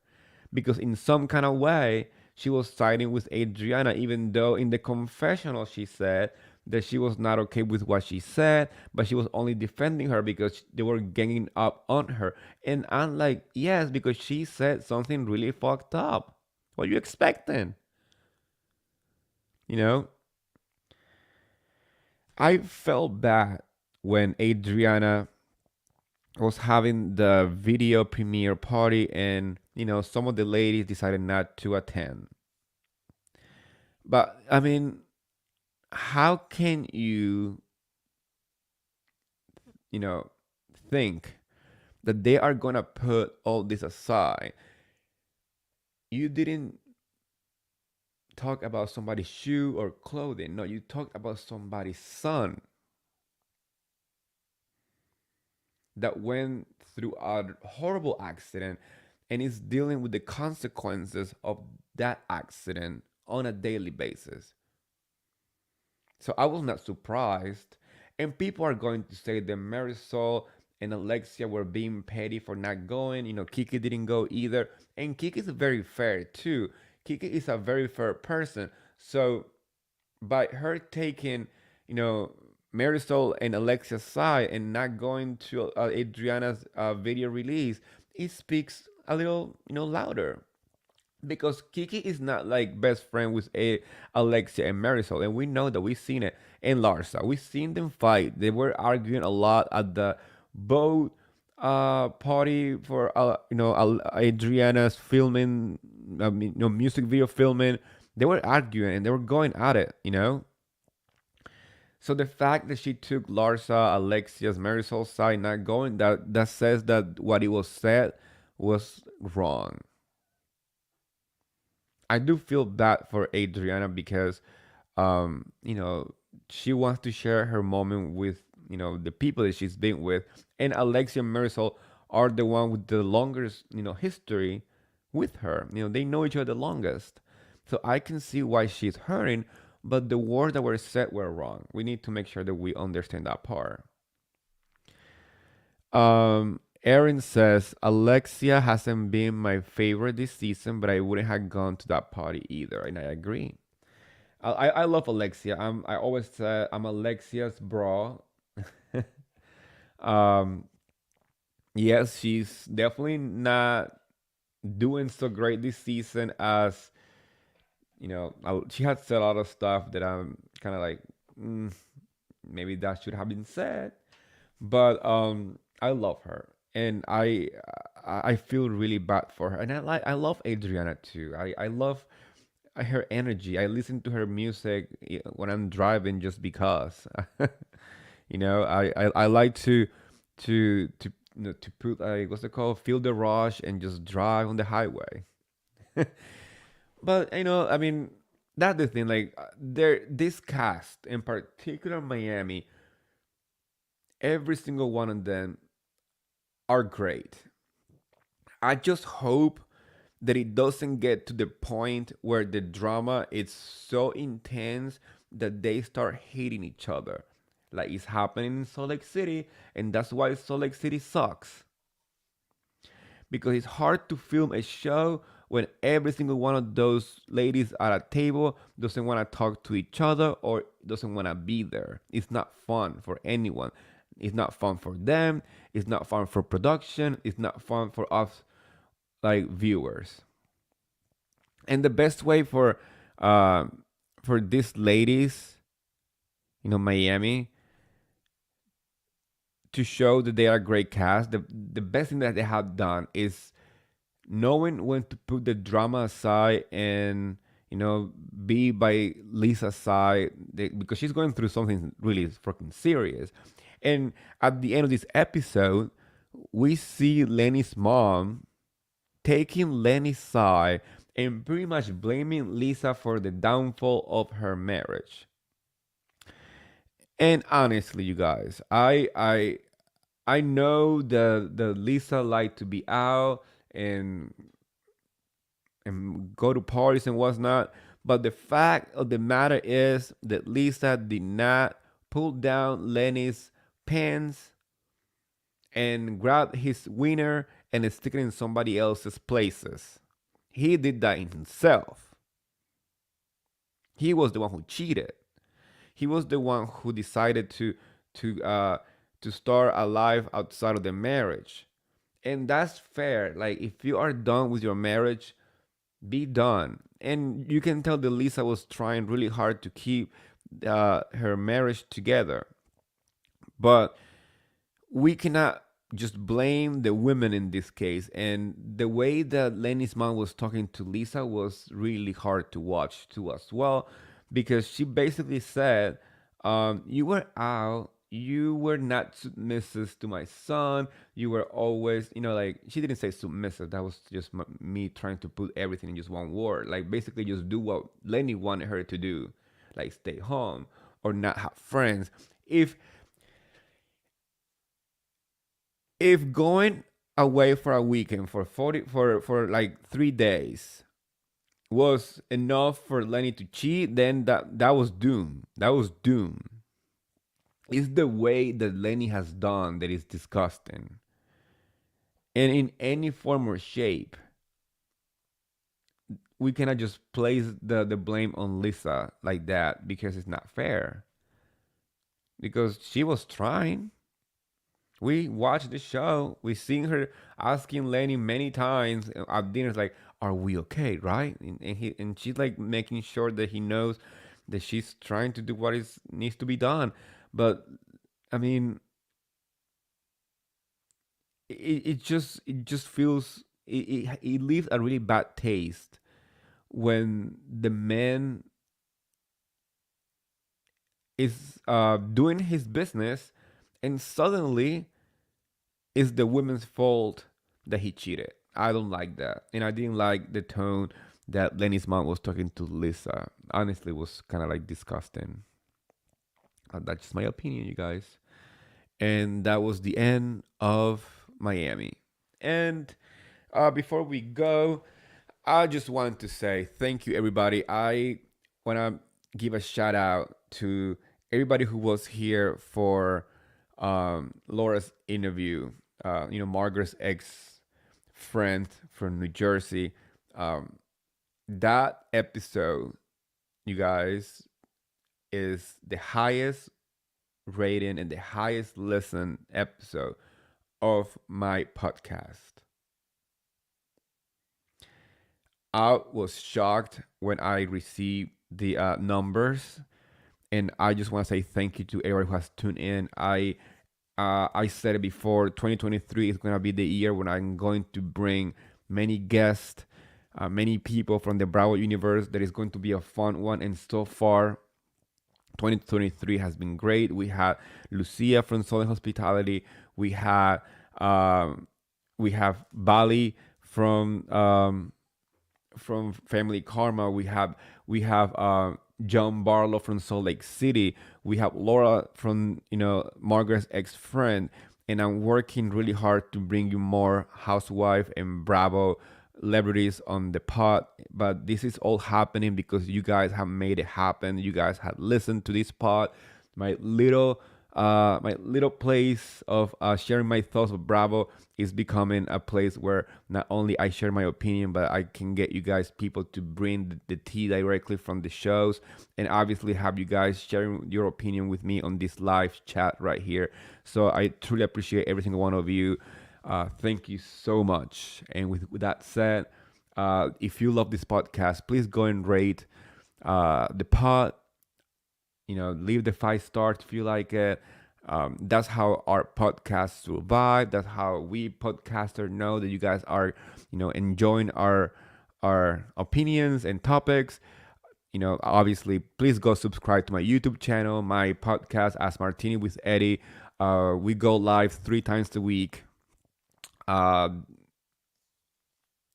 S1: because in some kind of way she was siding with Adriana, even though in the confessional she said that she was not okay with what she said, but she was only defending her because they were ganging up on her. And I'm like, yes, because she said something really fucked up. What are you expecting? You know, I felt bad when Adriana was having the video premiere party and some of the ladies decided not to attend. But I mean, how can you know, think that they are gonna put all this aside? You didn't talk about somebody's shoe or clothing. No, you talked about somebody's son that went through a horrible accident and is dealing with the consequences of that accident on a daily basis. So I was not surprised. And people are going to say that Marisol and Alexia were being petty for not going. Kiki didn't go either. And Kiki is very fair too. Kiki is a very fair person. So by her taking, Marisol and Alexia's side and not going to Adriana's video release, it speaks a little, louder because Kiki is not like best friend with Alexia and Marisol, and we know that we've seen it in Larsa. We've seen them fight. They were arguing a lot at the boat party for Adriana's filming, I mean, music video filming. They were arguing and they were going at it. So the fact that she took Larsa, Alexia's, Marisol's side, not going, that says that what it was said was wrong. I do feel bad for Adriana because, she wants to share her moment with, the people that she's been with. And Alexia and Marisol are the one with the longest, history with her. They know each other the longest. So I can see why she's hurting, but the words that were said were wrong. We need to make sure that we understand that part. Erin says Alexia hasn't been my favorite this season, but I wouldn't have gone to that party either, and I agree. I love Alexia. I always say I'm Alexia's bra. um, yes, she's definitely not doing so great this season as she had said a lot of stuff that I'm kind of like, maybe that should have been said. But I love her, and I feel really bad for her, and I love Adriana too. I love her energy. I listen to her music when I'm driving just because. I like to to put like what's it called, feel the rush and just drive on the highway. But I mean, that's the thing. Like, there, this cast in particular, Miami, every single one of them are great. I just hope that it doesn't get to the point where the drama is so intense that they start hating each other, like it's happening in Salt Lake City, and that's why Salt Lake City sucks. Because it's hard to film a show when every single one of those ladies at a table doesn't want to talk to each other or doesn't want to be there. It's not fun for anyone. It's not fun for them. It's not fun for production. It's not fun for us, like viewers. And the best way uh, for these ladies, Miami, to show that they are a great cast, the best thing that they have done is knowing when to put the drama aside and be by Lisa's side, because she's going through something really fucking serious. And at the end of this episode, we see Lenny's mom taking Lenny's side and pretty much blaming Lisa for the downfall of her marriage. And honestly, you guys, I know the Lisa like to be out and go to parties and whatnot, but the fact of the matter is that Lisa did not pull down Lenny's pants and grab his wiener and stick it in somebody else's places. He did that in himself. He was the one who cheated. He was the one who decided to uh to start a life outside of the marriage. And that's fair. Like, if you are done with your marriage, be done. And you can tell that Lisa was trying really hard to keep her marriage together. But we cannot just blame the women in this case. And the way that Lenny's mom was talking to Lisa was really hard to watch too as well, because she basically said, "You were out. You were not submissive to my son. You were always, like, she didn't say submissive. That was just me trying to put everything in just one word. Like, basically, just do what Lenny wanted her to do, like stay home or not have friends. If going away for a weekend for 40 for like 3 days was enough for Lenny to cheat, then that was doom. That was doom. It's the way that Lenny has done that is disgusting. And in any form or shape, we cannot just place the blame on Lisa like that, because it's not fair. Because she was trying. We watched the show. We seen her asking Lenny many times at dinners, like, "Are we okay, right?" And she's like making sure that he knows that she's trying to do what is needs to be done. But I mean, it just feels it leaves a really bad taste when the man is doing his business and suddenly it's the woman's fault that he cheated. I don't like that. And I didn't like the tone that Lenny's mom was talking to Lisa. Honestly, it was kind of like disgusting. That's just my opinion, you guys. And that was the end of Miami. And before we go, I just want to say thank you, everybody. I want to give a shout out to everybody who was here for Laura's interview. Margaret's ex friend from New Jersey. That episode, you guys, is the highest rating and the highest listen episode of my podcast. I was shocked when I received the numbers, and I just want to say thank you to everyone who has tuned in. I said it before, 2023 is going to be the year when I'm going to bring many guests, many people from the Bravo universe. That is going to be a fun one. And so far, 2023 has been great. We had Lucia from Southern Hospitality. We had Um, we have Bali from Family Karma. We have John Barlow from Salt Lake City. We have Laura from Margaret's ex friend, and I'm working really hard to bring you more Housewife and Bravo celebrities on the pod. But this is all happening because you guys have made it happen. You guys have listened to this pod, my little place of sharing my thoughts of Bravo is becoming a place where not only I share my opinion, but I can get you guys people to bring the tea directly from the shows, and obviously have you guys sharing your opinion with me on this live chat right here. So I truly appreciate every single one of you. Thank you so much. And with that said, if you love this podcast, please go and rate the pod. Leave the 5 stars if you like it. That's how our podcast survive. That's how we podcaster know that you guys are enjoying our opinions and topics. Obviously, please go subscribe to my YouTube channel, my podcast as Martini with Eddie. We go live 3 times a week. uh,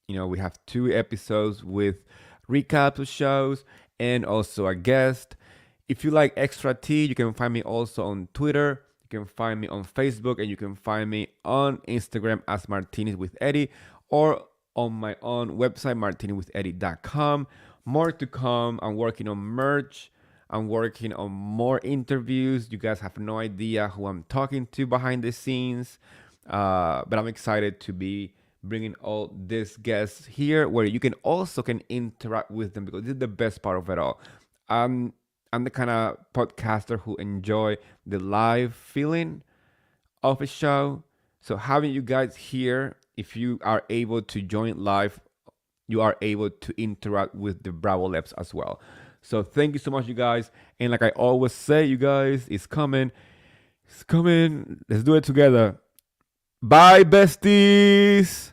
S1: we have 2 episodes with recaps of shows and also a guest. If you like extra tea, you can find me also on Twitter. You can find me on Facebook, and you can find me on Instagram as MarTeanis with Eddie, or on my own website, martinizwitheddie.com. More to come. I'm working on merch. I'm working on more interviews. You guys have no idea who I'm talking to behind the scenes. But I'm excited to be bringing all these guests here, where you can also can interact with them, because this is the best part of it all. I'm I'm the kind of podcaster who enjoy the live feeling of a show. So having you guys here, if you are able to join live, you are able to interact with the Bravo Labs as well. So thank you so much, you guys. And like I always say, you guys, it's coming. It's coming. Let's do it together. Bye, besties.